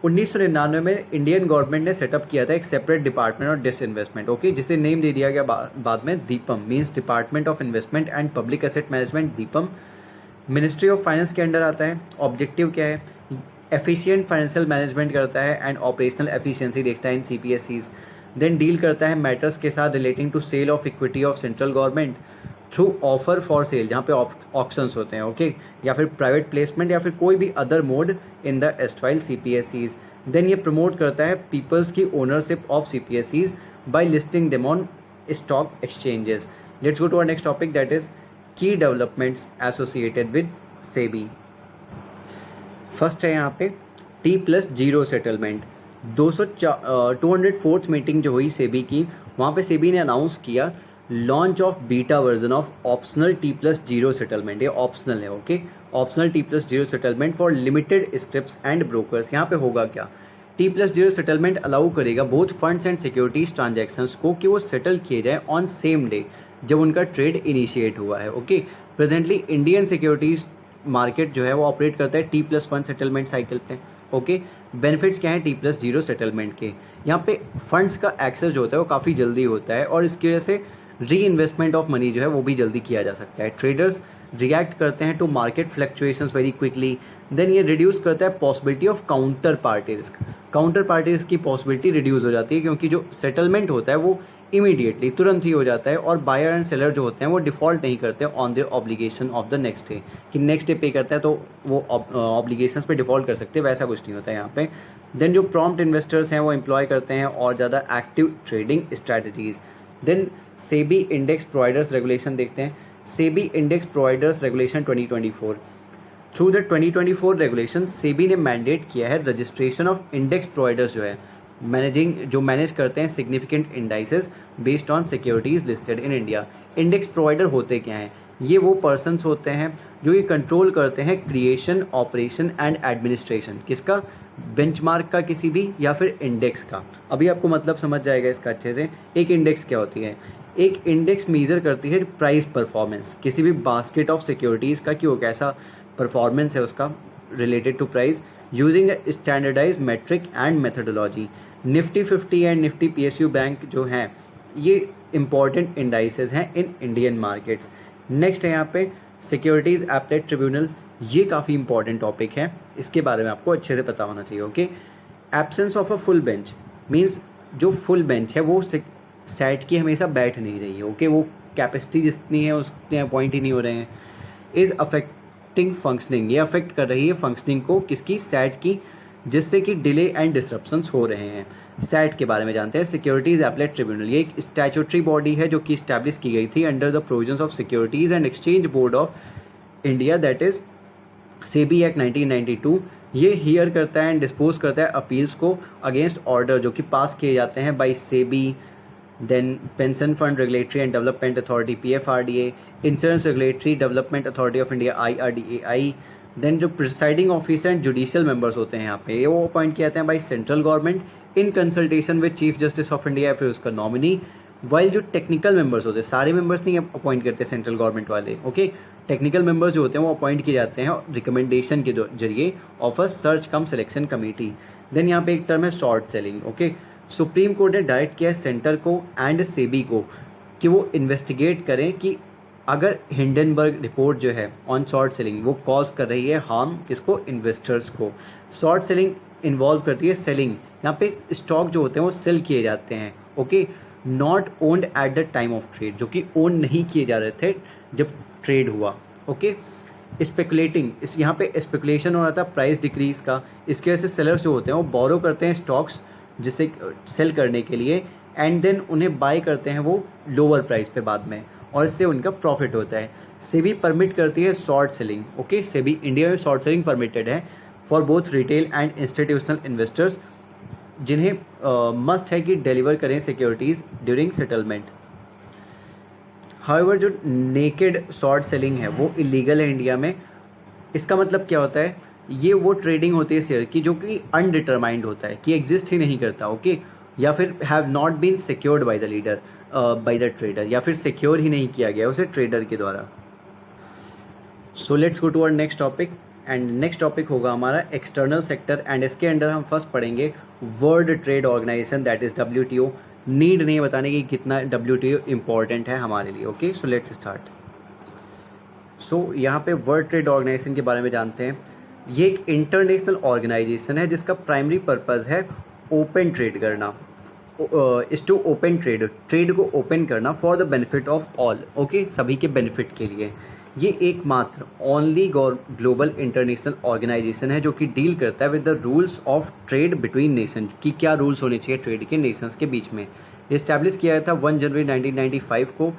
1999 में इंडियन गवर्नमेंट ने सेटअप किया था एक separate department of disinvestment, okay, जिसे नेम दे दिया गया बाद में DIPAM, means department of investment and public asset management, DIPAM. Ministry of finance के अंडर आता है। ऑब्जेक्टिव क्या है? एफिशिएंट फाइनेंशियल मैनेजमेंट करता है एंड ऑपरेशनल एफिशिएंसी देखता है इन सीपीएससीज। देन डील करता है मैटर्स के साथ relating to sale of equity of central government through offer for sale, जहाँ पे ऑक्शंस होते हैं, ओके, या फिर प्राइवेट प्लेसमेंट या फिर कोई भी other mode in the erstwhile CPSEs. Then ये प्रमोट करता है पीपल्स की ownership of CPSEs by listing them on stock exchanges. Let's go to our next topic, that is key developments associated with SEBI. First है यहाँ पे T+0 सेटलमेंट। 204th मीटिंग जो हुई सेबी की, वहाँ पे सेबी ने अनाउंस किया launch of beta version of optional T+0 settlement. ये ऑप्शनल है, okay, optional T+0 settlement for limited scripts and brokers. यहाँ पे होगा क्या? T+0 सेटलमेंट अलाउ करेगा both funds and securities transactions को कि वो सेटल किए जाए ऑन सेम डे जब उनका ट्रेड इनिशिएट हुआ है, okay. Presently Indian securities market जो है वो ऑपरेट करता है T+1 सेटलमेंट साइकिल पे, ओके। बेनिफिट्स क्या है T+0 सेटलमेंट के? यहाँ पे फंड्स का एक्सेस जो होता है वो काफ़ी जल्दी होता है और इसकी वजह से री इन्वेस्टमेंट ऑफ मनी जो है वो भी जल्दी किया जा सकता है। ट्रेडर्स रिएक्ट करते हैं to market fluctuations very quickly. Then ये रिड्यूस करता है possibility of counter party risk. Counter party risk की पॉसिबिलिटी रिड्यूस हो जाती है क्योंकि जो सेटलमेंट होता है वो इमीडिएटली तुरंत ही हो जाता है और बायर एंड सेलर जो होते हैं वो डिफ़ॉल्ट नहीं करते on the obligation of the next day, कि नेक्स्ट डे पे करता है तो वो ऑब्लिगेशंस पे डिफ़ॉल्ट कर सकते हैं, वैसा कुछ नहीं होता है यहाँ पे। देन जो प्रॉम्प्ट इन्वेस्टर्स हैं वो एम्प्लॉय करते हैं और ज़्यादा active trading strategies. Then SEBI index providers regulation देखते हैं। SEBI index providers regulation 2024। Through the 2024 regulation SEBI ने मैंडेट किया है रजिस्ट्रेशन ऑफ इंडेक्स प्रोवाइडर्स जो है मैनेज करते हैं significant indices based on securities listed in India. Index provider होते क्या हैं? ये वो पर्सन्स होते हैं जो ये कंट्रोल करते हैं क्रिएशन, ऑपरेशन एंड एडमिनिस्ट्रेशन किसका? बेंचमार्क का किसी भी या फिर इंडेक्स का। अभी आपको मतलब समझ जाएगा इसका अच्छे से। एक इंडेक्स क्या होती है? एक इंडेक्स मेजर करती है प्राइस परफॉर्मेंस किसी भी बास्केट ऑफ सिक्योरिटीज़ का, कि वो कैसा परफॉर्मेंस है उसका related to price, using standardise metric and methodology. Nifty 50 and Nifty PSU bank जो हैं ये इंपॉर्टेंट इंडाइसेस हैं इन इंडियन मार्केट्स। नेक्स्ट है यहाँ पे सिक्योरिटीज़ एपलेट ट्रिब्यूनल। ये काफ़ी इंपॉर्टेंट टॉपिक है, इसके बारे में आपको अच्छे से पता होना चाहिए, okay. Absence of a full bench means जो फुल बेंच है वो सेट की हमेशा बैठ नहीं रही है, ओके, वो कैपेसिटी जितनी है उसके अपॉइंट ही नहीं हो रहे हैं। इज़ अफेक्टिंग फंक्शनिंग, ये अफेक्ट कर रही है फंक्शनिंग को किसकी? सेट की, जिससे कि डिले एंड डिसरप्शंस हो रहे हैं। सेट के बारे में जानते हैं। सिक्योरिटीज़ एपलेट ट्रिब्यूनल ये एक स्टैट्यूटरी बॉडी है जो कि इस्टेब्लिश की गई थी under the provisions of securities and exchange board of India, that is SEBI act 1992। ये हियर करता है एंड डिस्पोज करता है अपील्स को अगेंस्ट ऑर्डर जो कि पास किए जाते हैं by SEBI. Then pension fund regulatory and development authority PFRDA, insurance regulatory development authority of India IRDAI। Then जो presiding officer and judicial members होते हैं यहाँ पे ये वो अपॉइंट किए जाते हैं by central government in consultation with chief justice of India या फिर उसका नॉमिनी। वाइल जो टेक्निकल मेंबर्स होते हैं, सारे मेंबर्स नहीं अपॉइंट करते सेंट्रल गवर्नमेंट वाले, ओके। टेक्निकल मेंबर्स जो होते हैं वो अपॉइंट किए जाते हैं रिकमेंडेशन के जरिए of a search cum selection committee. Then यहाँ पे एक टर्म है short selling, okay. Supreme court ने डायरेक्ट किया है सेंटर को एंड सेबी को कि वो इन्वेस्टिगेट करें कि अगर हिंडनबर्ग रिपोर्ट जो है ऑन शॉर्ट सेलिंग वो कॉज कर रही है हार्म किसको? इन्वेस्टर्स को। शॉर्ट सेलिंग इन्वॉल्व करती है सेलिंग, यहाँ पे स्टॉक जो होते हैं वो सेल किए जाते हैं, okay, not owned at the time of trade, जो कि ओन नहीं किए जा रहे थे जब ट्रेड हुआ, ओके। स्पेकुलेटिंग, इस यहाँ पे स्पेकुलेशन हो रहा था प्राइस डिक्रीज का, इसकी वजह से सेलर्स जो होते हैं वो बोरो करते हैं स्टॉक्स जिसे सेल करने के लिए एंड देन उन्हें बाय करते हैं वो लोअर प्राइस पे बाद में और इससे उनका प्रॉफिट होता है। सेबी परमिट करती है short selling, okay. SEBI India में शॉर्ट सेलिंग परमिटेड है for both retail and institutional investors जिन्हें मस्ट है कि डिलीवर करें सिक्योरिटीज़ ड्यूरिंग सेटलमेंट। हाउएवर जो नेकेड शॉर्ट सेलिंग है वो इलीगल है इंडिया में। इसका मतलब क्या होता है? ये वो ट्रेडिंग होती है शेयर की जो कि अनडिटरमाइंड होता है, कि एग्जिस्ट ही नहीं करता, ओके, या फिर have not been secured by the lender by the trader, या फिर सिक्योर ही नहीं किया गया उसे ट्रेडर के द्वारा। So let's go to our next topic, and next topic होगा हमारा एक्सटर्नल सेक्टर, एंड इसके अंडर हम फर्स्ट पढ़ेंगे world trade organisation that is WTO। Need नहीं बताने की कितना WTO इम्पॉर्टेंट है हमारे लिए। Okay, so let's start. So यहाँ पे वर्ल्ड ट्रेड ऑर्गेनाइजेशन के बारे में जानते हैं। ये एक इंटरनेशनल ऑर्गेनाइजेशन है जिसका प्राइमरी पर्पज़ है ओपन ट्रेड करना, is to open trade, trade को ओपन करना for the benefit of all. Okay, सभी के बेनिफिट के लिए। ये एकमात्र ओनली ग्लोबल इंटरनेशनल ऑर्गेनाइजेशन है जो कि डील करता है with the rules of trade between nation, कि क्या रूल्स होने चाहिए ट्रेड के नेशंस के बीच में। इस्टेब्लिश किया गया था 1 जनवरी 1995 को,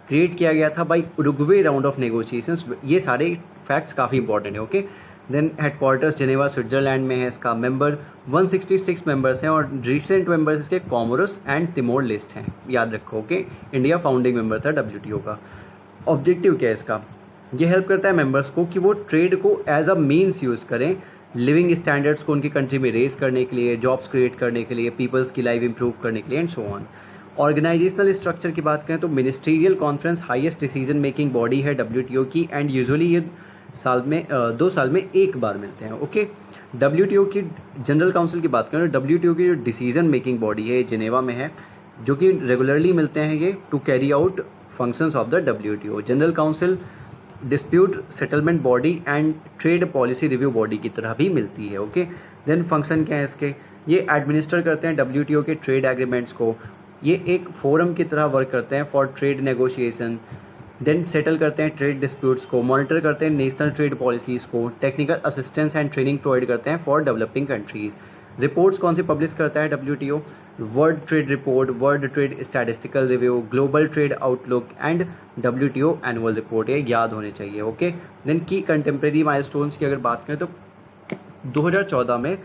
क्रिएट किया गया था by Uruguay round of negotiations. ये सारे फैक्ट्स काफ़ी इंपॉर्टेंट है। Okay, then headquarters Geneva Switzerland में है। इसका मेंबर 166 मेंबर्स हैं और रिसेंट मेंबर्स इसके कॉमोरोस एंड तिमोर लेस्ट हैं, याद रखो। ओके, इंडिया फाउंडिंग मेंबर था WTO का। ऑब्जेक्टिव क्या है इसका? ये हेल्प करता है मेंबर्स को कि वो ट्रेड को एज अ मीन्स यूज़ करें लिविंग स्टैंडर्ड्स को उनकी कंट्री में रेज करने के लिए, जॉब्स क्रिएट करने के लिए, पीपल्स की लाइफ इंप्रूव करने के लिए and so on. Organisational structure की बात करें तो ministerial conference highest decision making body है WTO की, एंड यूजुअली ये साल में 2 साल में एक बार मिलते हैं। ओके, WTO की जनरल काउंसिल की बात करें तो WTO की जो डिसीजन मेकिंग बॉडी है जिनेवा में है, जो कि रेगुलरली मिलते हैं ये to carry out functions of the WTO। General council dispute settlement body and trade policy review body की तरह भी मिलती है। ओके, देन फंक्शन क्या है इसके? ये एडमिनिस्टर करते हैं WTO के ट्रेड एग्रीमेंट्स को। ये एक फोरम की तरह वर्क करते हैं for trade negotiation. Then settle करते हैं ट्रेड डिस्प्यूट्स को, मॉनिटर करते हैं नेशनल ट्रेड पॉलिसीज़ को, technical assistance and training provide करते हैं फॉर डेवलपिंग कंट्रीज़। रिपोर्ट्स कौन सी पब्लिश करता है WTO? World trade report, world trade statistical review, global trade outlook and WTO annual report. ये याद होने चाहिए। ओके, देन की कंटेम्प्रेरी माइलस्टोन्स की अगर बात करें तो 2014 में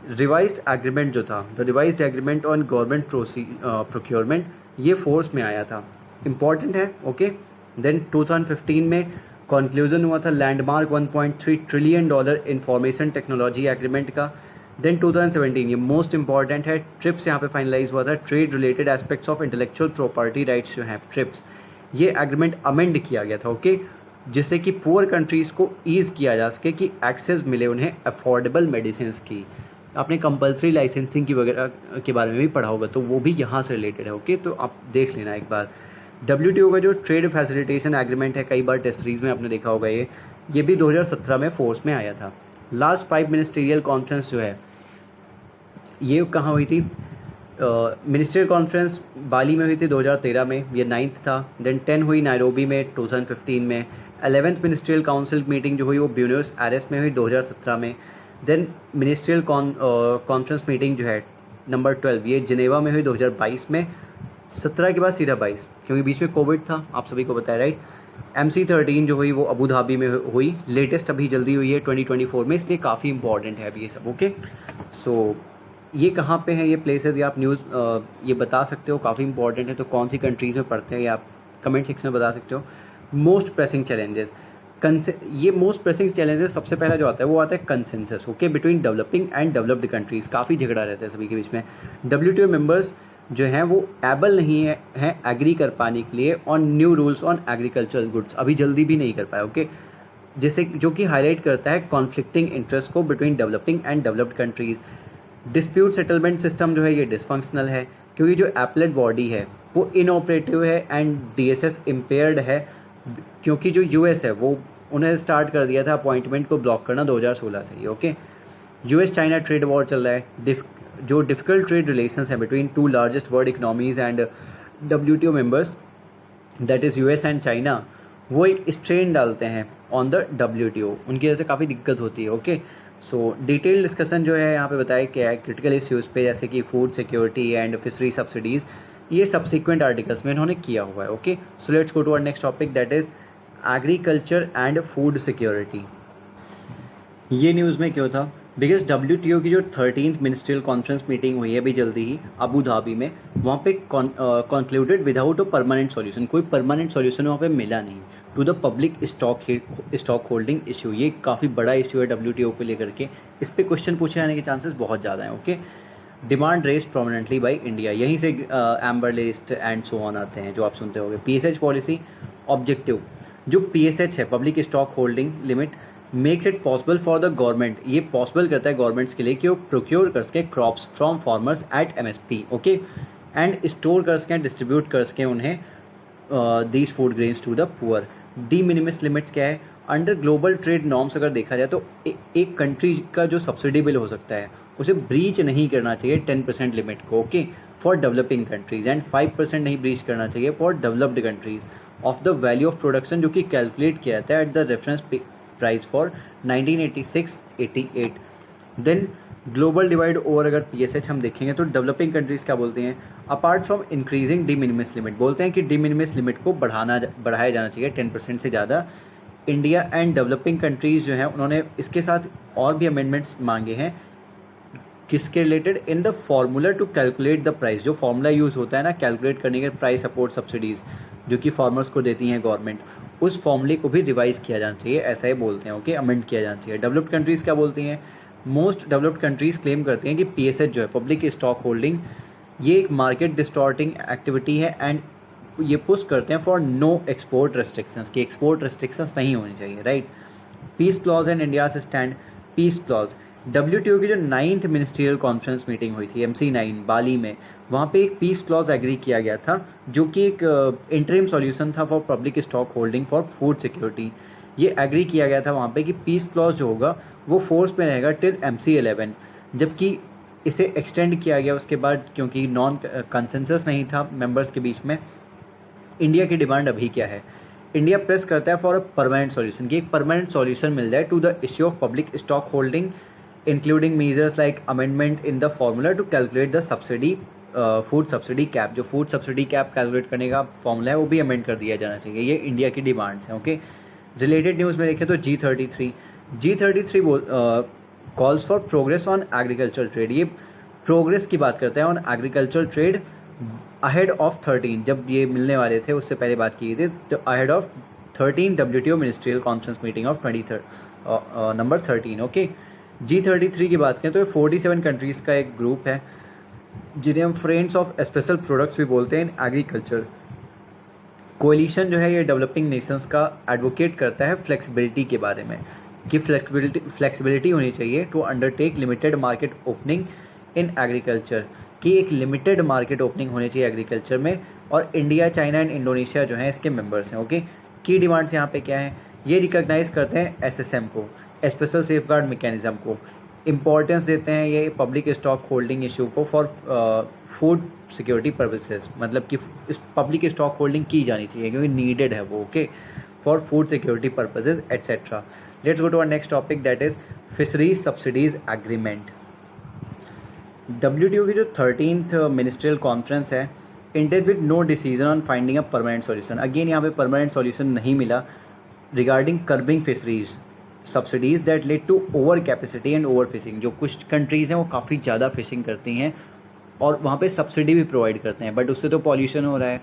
रिवाइज्ड एग्रीमेंट जो था, the revised agreement on government procurement, ये फोर्स में आया था, इंपॉर्टेंट है। ओके, देन 2015 में कंक्लूजन हुआ था landmark $1.3 trillion information technology agreement का। देन 2017 ये मोस्ट इंपॉर्टेंट है, ट्रिप्स यहाँ पे फाइनलाइज हुआ था, trade related aspects of intellectual property rights जो हैं ट्रिप्स, ये एग्रीमेंट अमेंड किया गया था। ओके, जिससे कि पुअर कंट्रीज़ को ईज़ किया जा सके कि एक्सेस मिले उन्हें अफोर्डेबल मेडिसिन की। आपने कंपलसरी लाइसेंसिंग की वगैरह के बारे में भी पढ़ा होगा, तो वो भी यहाँ से रिलेटेड है। ओके, तो आप देख लेना एक बार। WTO का जो ट्रेड फैसिलिटेशन एग्रीमेंट है, कई बार टेस्ट सीरीज में आपने देखा होगा, ये भी 2017 में फोर्स में आया था। लास्ट 5 मिनिस्ट्रियल कॉन्फ्रेंस जो है ये कहाँ हुई थी? मिनिस्ट्रियल कॉन्फ्रेंस बाली में हुई थी 2013 में, ये 9th था। देन 10 हुई नायरोबी में 2015 में। 11th मिनिस्ट्रियल काउंसिल मीटिंग जो हुई वो ब्यूनस एयर्स में हुई 2017 में। देन मिनिस्ट्रियल कॉन्फ्रेंस मीटिंग जो है नंबर 12, ये जिनेवा में हुई 2022 में। 17 के बाद सीधा 22, क्योंकि बीच में कोविड था, आप सभी को पता है, राइट। MC13 जो हुई वो अबू धाबी में हुई, लेटेस्ट अभी जल्दी हुई है 2024 में, इसलिए काफ़ी इंपॉर्टेंट है अभी ये सब। ओके, सो ये कहाँ पे हैं ये प्लेसेस, या आप न्यूज़ ये बता सकते हो, काफ़ी इंपॉर्टेंट है। तो कौन सी कंट्रीज़ में पढ़ते हैं, या आप कमेंट सेक्शन में बता सकते हो। मोस्ट प्रेसिंग चैलेंजेस, ये मोस्ट प्रेसिंग चैलेंजेस सबसे पहला जो आता है वो आता है consensus. Okay, between developing and developed countries, काफ़ी झगड़ा रहता है सभी के बीच में। WTO मेंबर्स जो हैं वो एबल नहीं है एग्री कर पाने के लिए on new rules on agricultural goods, अभी जल्दी भी नहीं कर पाए। ओके, जिससे जो कि हाईलाइट करता है कॉन्फ्लिक्टिंग इंटरेस्ट को between developing and developed countries. Dispute settlement system जो है ये डिसफंक्शनल है, क्योंकि जो एपलेट बॉडी है वो इनऑपरेटिव है एंड DSS इम्पेयर्ड है, क्योंकि जो US है वो उन्हें स्टार्ट कर दिया था अपॉइंटमेंट को ब्लॉक करना 2016 से ही। Okay, US China trade war चल रहा है, जो डिफिकल्ट ट्रेड रिलेशंस हैं between 2 largest world economies and WTO members, that is US and China, वो एक स्ट्रेन डालते हैं ऑन द WTO, उनकी वजह से काफ़ी दिक्कत होती है। ओके, सो डिटेल डिस्कशन जो है यहाँ पे बताया क्या है क्रिटिकल इश्यूज़ पे, जैसे कि food security and fishery subsidies, ये सब्सिक्वेंट आर्टिकल्स में इन्होंने किया हुआ है। Okay, so let's go to our next topic, that is agriculture and food security. ये न्यूज़ में क्यों था? बिकॉज WTO की जो 13th मिनिस्ट्रियल कॉन्फ्रेंस मीटिंग हुई है अभी जल्दी ही अबू धाबी में, वहाँ पे concluded without a permanent solution, कोई परमानेंट सॉल्यूशन वहाँ पे मिला नहीं to the public stock holding issue. ये काफ़ी बड़ा इशू है WTO को लेकर के, इस पर क्वेश्चन पूछे जाने के चांसेस बहुत ज़्यादा हैं। Okay, demand raised prominently by India, यहीं से amber list and so on आते हैं जो आप सुनते होंगे। PSH पॉलिसी ऑब्जेक्टिव, जो PSH है public stock holding limit, makes it possible for the government, ये पॉसिबल करता है गवर्नमेंट्स के लिए कि वो प्रोक्योर कर सके crops from farmers at MSP, okay, and store कर सकें, डिस्ट्रीब्यूट कर सकें उन्हें these food grains to the poor. De minimis limits क्या है? अंडर ग्लोबल ट्रेड नॉर्म्स अगर देखा जाए तो एक कंट्री का जो सब्सिडी बिल हो सकता है उसे ब्रीच नहीं करना चाहिए 10% लिमिट को, okay, for developing countries, and 5% नहीं ब्रीच करना चाहिए for developed countries of the value of production, जो कि कैलकुलेट किया जाता है at the reference price for 1986-88। Then global divide over अगर PSH हम देखेंगे तो डेवलपिंग कंट्रीज़ क्या बोलते हैं? Apart from increasing D minimus limit, बोलते हैं कि डी मिनिमस लिमिट को बढ़ाया जाना चाहिए 10% से ज़्यादा। इंडिया एंड डेवलपिंग कंट्रीज़ जो हैं उन्होंने इसके साथ और भी अमेंडमेंट्स मांगे हैं, किसके related? In the formula to calculate the price, जो फार्मूला यूज़ होता है ना कैलकुलेट करने के प्राइस सपोर्ट सब्सिडीज़ जो कि फार्मर्स को देती हैं गवर्नमेंट, उस फॉर्मूले को भी रिवाइज किया जाना चाहिए, ऐसा ही बोलते हैं, ओके, अमेंड किया जाना चाहिए। डेवलप्ड कंट्रीज़ क्या बोलती हैं? मोस्ट डेवलप्ड कंट्रीज़ क्लेम करते हैं कि PSH जो है पब्लिक स्टॉक होल्डिंग, ये एक मार्केट डिस्टॉर्टिंग एक्टिविटी है एंड ये पुश करते हैं फॉर नो एक्सपोर्ट रेस्ट्रिक्शंस, कि एक्सपोर्ट रेस्ट्रिक्शंस नहीं होनी चाहिए, right. Peace clause and India stand. Peace clause, WTO की जो 9th मिनिस्ट्रियल कॉन्फ्रेंस मीटिंग हुई थी MC9 बाली में, वहाँ पे एक पीस क्लॉज एग्री किया गया था जो कि एक इंटरिम सॉल्यूशन था for public stock holding for food security. ये एग्री किया गया था वहाँ पे कि पीस क्लॉज जो होगा वो फोर्स में रहेगा टिल MC11, जबकि इसे एक्सटेंड किया गया उसके बाद क्योंकि नॉन कंसेंसस नहीं था मेंबर्स के बीच में। इंडिया की डिमांड अभी क्या है? इंडिया प्रेस करता है फॉर अ परमानेंट सॉल्यूशन, कि एक परमानेंट सॉल्यूशन मिल जाए to the issue of public stock holding, including measures like amendment in the formula to calculate the subsidy, food subsidy cap, जो फूड सब्सिडी कैप कैलकुलेट करने का फॉर्मूला है वो भी अमेंड कर दिया जाना चाहिए। ये इंडिया की डिमांड्स हैं, ओके। रिलेटेड न्यूज़ में देखें तो G33 calls for progress on agriculture trade, ये प्रोग्रेस की बात करते हैं on agriculture trade ahead of 13, जब ये मिलने वाले थे उससे पहले बात की थी, तो ahead of 13 WTO ministerial conference meeting of 23 number 13, okay. G33 की बात करें तो ये 47 कंट्रीज़ का एक ग्रुप है जिन्हें हम फ्रेंड्स ऑफ स्पेशल प्रोडक्ट्स भी बोलते हैं इन एग्रीकल्चर। कोलिशन जो है ये डेवलपिंग नेशंस का एडवोकेट करता है फ्लेक्सिबिलिटी के बारे में, कि फ्लेक्सिबिलिटी होनी चाहिए to undertake limited market opening in agriculture, कि एक लिमिटेड मार्केट ओपनिंग होनी चाहिए एग्रीकल्चर में, और इंडिया, चाइना एंड इंडोनेशिया जो हैं इसके मेंबर्स हैं, ओके। की डिमांड्स यहाँ पे क्या है? ये रिकॉग्नाइज करते हैं SSM को, स्पेशल सेफ गार्ड मैकेनिज्म को, इम्पॉर्टेंस देते हैं ये पब्लिक स्टॉक होल्डिंग इशू को फॉर फूड सिक्योरिटी पर्पसेस, मतलब कि पब्लिक स्टॉक होल्डिंग की जानी चाहिए क्योंकि नीडेड है वो, okay, for food security purposes etcetera. Let's go to our next topic that is fisheries subsidies agreement. WTO की जो 13th मिनिस्ट्रियल कॉन्फ्रेंस है ended with no decision on finding a permanent solution. Again यहाँ पे परमानेंट सॉल्यूशन नहीं मिला regarding curbing fisheries subsidies that led to over capacity and over fishing. जो कुछ कंट्रीज़ हैं वो काफ़ी ज़्यादा फिशिंग करती हैं और वहाँ पे सब्सिडी भी प्रोवाइड करते हैं, बट उससे तो पॉल्यूशन हो रहा है,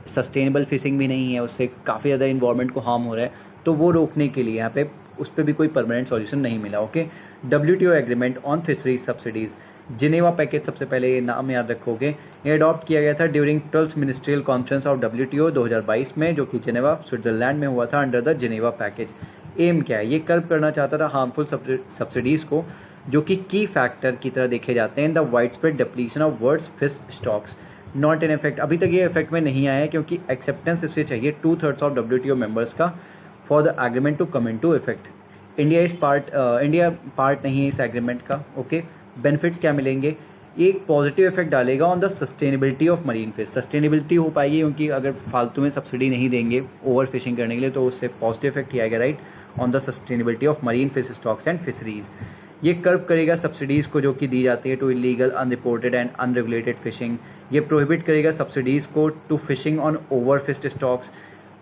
सस्टेनेबल फिशिंग भी नहीं है, उससे काफ़ी ज़्यादा इन्वायरमेंट को हार्म हो रहा है, तो वो रोकने के लिए यहाँ पे उस पर भी कोई परमानेंट सॉल्यूशन नहीं मिला, okay. WTO agreement on fisheries subsidies, Geneva package, सबसे पहले ये नाम याद रखोगे, ये अडॉप्ट किया गया था during 12th ministerial conference of WTO 2022 में, जो कि जिनेवा स्विट्जरलैंड में हुआ था under the Geneva package. M क्या है? ये कर्व करना चाहता था हार्मफुल सब्सिडीज़ को जो कि की फैक्टर की तरह देखे जाते हैं in the wide spread depletion of world's fish stocks, not in effect. अभी तक ये इफेक्ट में नहीं आया है क्योंकि एक्सेप्टेंस इससे चाहिए 2/3 ऑफ WTO मेंबर्स का for the agreement to come into effect. India part नहीं है इस एग्रीमेंट का, ओके। बेनिफिट्स क्या मिलेंगे? ये एक पॉजिटिव इफेक्ट डालेगा on the sustainability of marine fish, sustainability हो पाएगी क्योंकि अगर फालतू में सब्सिडी नहीं देंगे ओवर फिशिंग करने के लिए तो उससे पॉजिटिव इफेक्ट ही आएगा, right, on the sustainability of marine fish stocks and fisheries. ये कर्व करेगा सब्सिडीज़ को जो कि दी जाती है to illegal, unreported and unregulated fishing. ये प्रोहिबिट करेगा सब्सिडीज़ को to fishing on over fished stocks,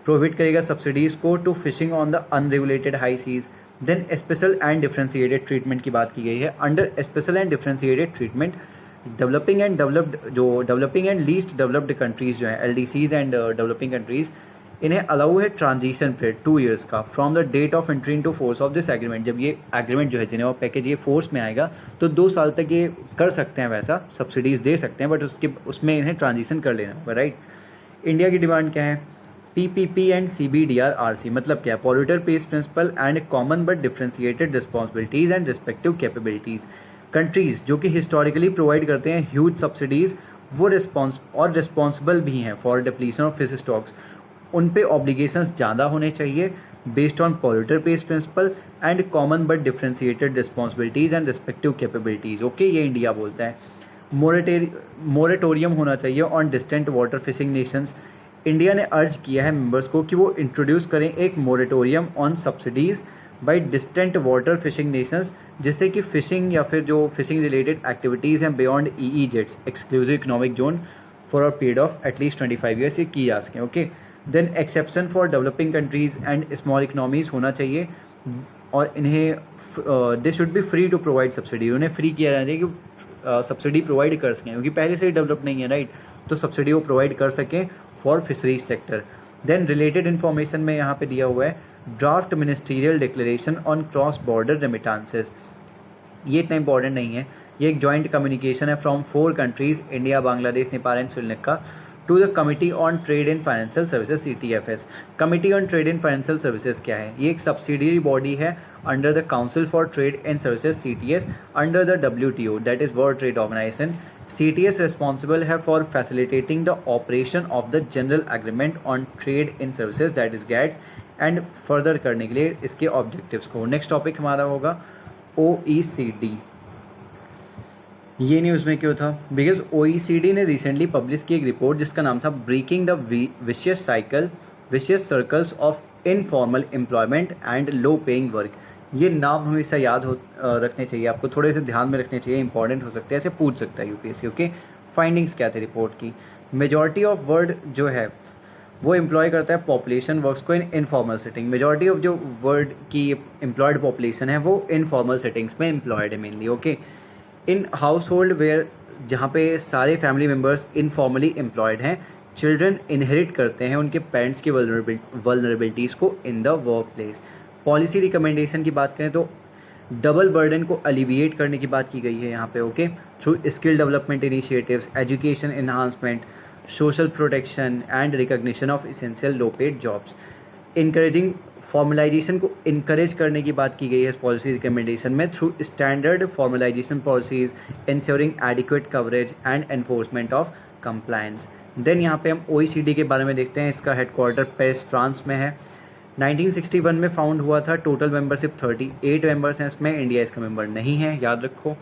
prohibit करेगा सब्सिडीज़ को to fishing on the unregulated high seas. Then special and differentiated treatment की बात की गई है। Under special and differentiated treatment developing and least developed countries जो हैं LDCs एंड डेवलपिंग कंट्रीज़, इन्हें अलाउ है ट्रांजिशन पीरियड 2 years का from the date of entry into force of this agreement. जब ये एग्रीमेंट जो है जिनेवा पैकेज ये फोर्स में आएगा तो 2 साल तक ये कर सकते हैं, वैसा सब्सिडीज़ दे सकते हैं, बट उसमें इन्हें ट्रांजिशन कर लेना होगा, राइट। इंडिया की डिमांड क्या है?
PPP एंड CBDRRC मतलब क्या है, polluter pays principle and common but differentiated responsibilities and respective capabilities. Countries जो कि हिस्टोरिकली प्रोवाइड करते हैं ह्यूज सब्सिडीज़, वो रिस्पॉन्सिबल भी हैं for depletion of fish stocks, उन पे ऑब्लिगेशंस ज़्यादा होने चाहिए based on polluter pays principle and common but differentiated responsibilities and respective capabilities. Okay, ये इंडिया बोलता है। मोरेटोरियम होना चाहिए on distant water fishing nations. India ने अर्ज किया है मेंबर्स को कि वो इंट्रोड्यूस करें एक moratorium on subsidies by distant water fishing nations, जिससे कि फ़िशिंग या फिर जो फिशिंग रिलेटेड एक्टिविटीज़ हैं beyond EEZ exclusive economic zone for a period of at least 25 years ये की जा सकें। Okay, then exception for developing countries and small economies होना चाहिए और इन्हें they should be free to provide subsidy, उन्हें फ्री किया जाना चाहिए कि सब्सिडी प्रोवाइड कर सकें, क्योंकि पहले से ही डेवलप नहीं है, राइट, तो सब्सिडी वो प्रोवाइड कर सकें for fisheries sector. Then related information में यहाँ पे दिया हुआ है draft ministerial declaration on cross border remittances. ये इतना इंपॉर्टेंट नहीं है, ये एक जॉइंट कम्युनिकेशन है from 4 countries India, Bangladesh, Nepal and Sri Lanka to the committee on trade and financial services CTFS। Committee on trade and financial services क्या है? ये एक सब्सिडियरी बॉडी है under the council for trade and services CTS under the WTO, that is world trade organisation. CTS responsible है for facilitating the operation of the general agreement on trade in services that is GATS and further करने के लिए इसके ऑब्जेक्टिव्स को। नेक्स्ट टॉपिक हमारा होगा OECD। ये न्यूज़ में क्यों था? बिकॉज OECD ने रिसेंटली पब्लिश की एक रिपोर्ट जिसका नाम था breaking the vicious circles of informal employment and low paying work. ये नाम हमेशा याद रखने चाहिए, आपको थोड़े से ध्यान में रखने चाहिए, इंपॉर्टेंट हो सकते हैं, ऐसे पूछ सकता है UPSC। ओके, फाइंडिंग्स क्या थे रिपोर्ट की? मेजॉरिटी ऑफ वर्ड जो है वो एम्प्लॉय करता है पॉपुलेशन वर्क्स को in informal setting. Majority of जो वर्ड की एम्प्लॉयड पॉपुलेशन है वो इनफॉर्मल सेटिंग्स में एम्प्लॉयड है mainly. Okay, in household where जहाँ पे सारे फैमिली मेम्बर्स इनफॉर्मली एम्प्लॉयड हैं, चिल्ड्रन इनहेरिट करते हैं उनके पेरेंट्स की वल्नरेबिलिटीज़ को in the workplace. Policy recommendation की बात करें तो डबल बर्डन को अलिविएट करने की बात की गई है यहाँ पे। Okay, through skill development initiatives, education enhancement, social protection and recognition of essential low paid jobs. Encouraging formalisation को इनकरेज करने की बात की गई है इस पॉलिसी रिकमेंडेशन में through standard formalisation policies, ensuring adequate coverage and enforcement of compliance. Then यहाँ पे हम OECD के बारे में देखते हैं। इसका हेडक्वार्टर पेरिस फ्रांस में है। 1961 में फाउंड हुआ था। टोटल मेंबरशिप 38 मेंबर्स हैं इसमें, इंडिया इसका मेंबर नहीं है, याद रखो।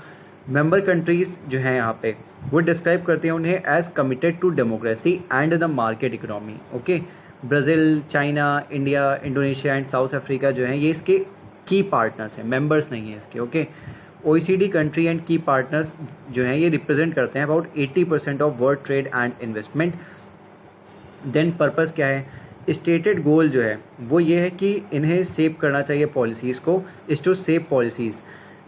मेंबर कंट्रीज़ जो हैं यहाँ पे वो डिस्क्राइब करते हैं उन्हें as committed to democracy and the market economy. Okay, Brazil, China, India, Indonesia and South Africa जो हैं ये इसके की पार्टनर्स हैं, मेंबर्स नहीं हैं इसके। Okay, OECD country and key partners जो हैं ये रिप्रेजेंट करते हैं about 80% of world trade and investment. Then purpose क्या है? स्टेटेड गोल जो है वो ये है कि इन्हें सेव करना चाहिए पॉलिसीज़ को, इज टू सेव पॉलिसीज़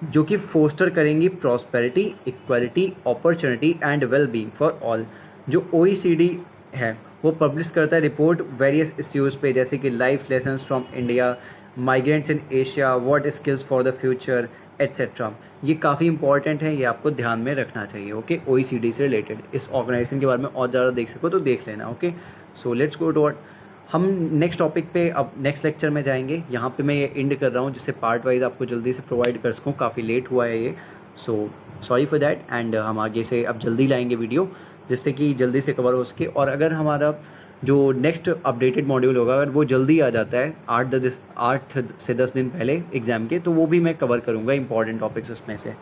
जो कि फोस्टर करेंगी prosperity, equality, opportunity and well being for all. जो OECD है वो पब्लिश करता है रिपोर्ट वेरियस इश्यूज़ पे, जैसे कि life lessons from India, migrants in Asia, what skills for the future etcetera. ये काफ़ी इंपॉर्टेंट है, ये आपको ध्यान में रखना चाहिए। ओके, OECD से रिलेटेड इस ऑर्गेनाइजेशन के बारे में और ज़्यादा देख सको तो देख लेना। Okay, so let's go to हम नेक्स्ट टॉपिक पे अब नेक्स्ट लेक्चर में जाएंगे। यहाँ पे मैं ये एंड कर रहा हूँ जिससे पार्ट वाइज आपको जल्दी से प्रोवाइड कर सकूँ, काफ़ी लेट हुआ है ये, so sorry for that. And हम आगे से अब जल्दी लाएंगे वीडियो जिससे कि जल्दी से कवर हो सके। और अगर हमारा जो नेक्स्ट अपडेटेड मॉड्यूल होगा अगर वो जल्दी आ जाता है 8 से 10 दिन पहले एग्ज़ाम के, तो वो भी मैं कवर करूँगा इंपॉर्टेंट टॉपिक्स उसमें से।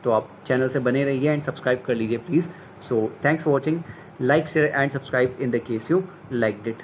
तो आप चैनल से बने रहिए एंड सब्सक्राइब कर लीजिए please. So thanks for watching, like share and subscribe in the case you liked it.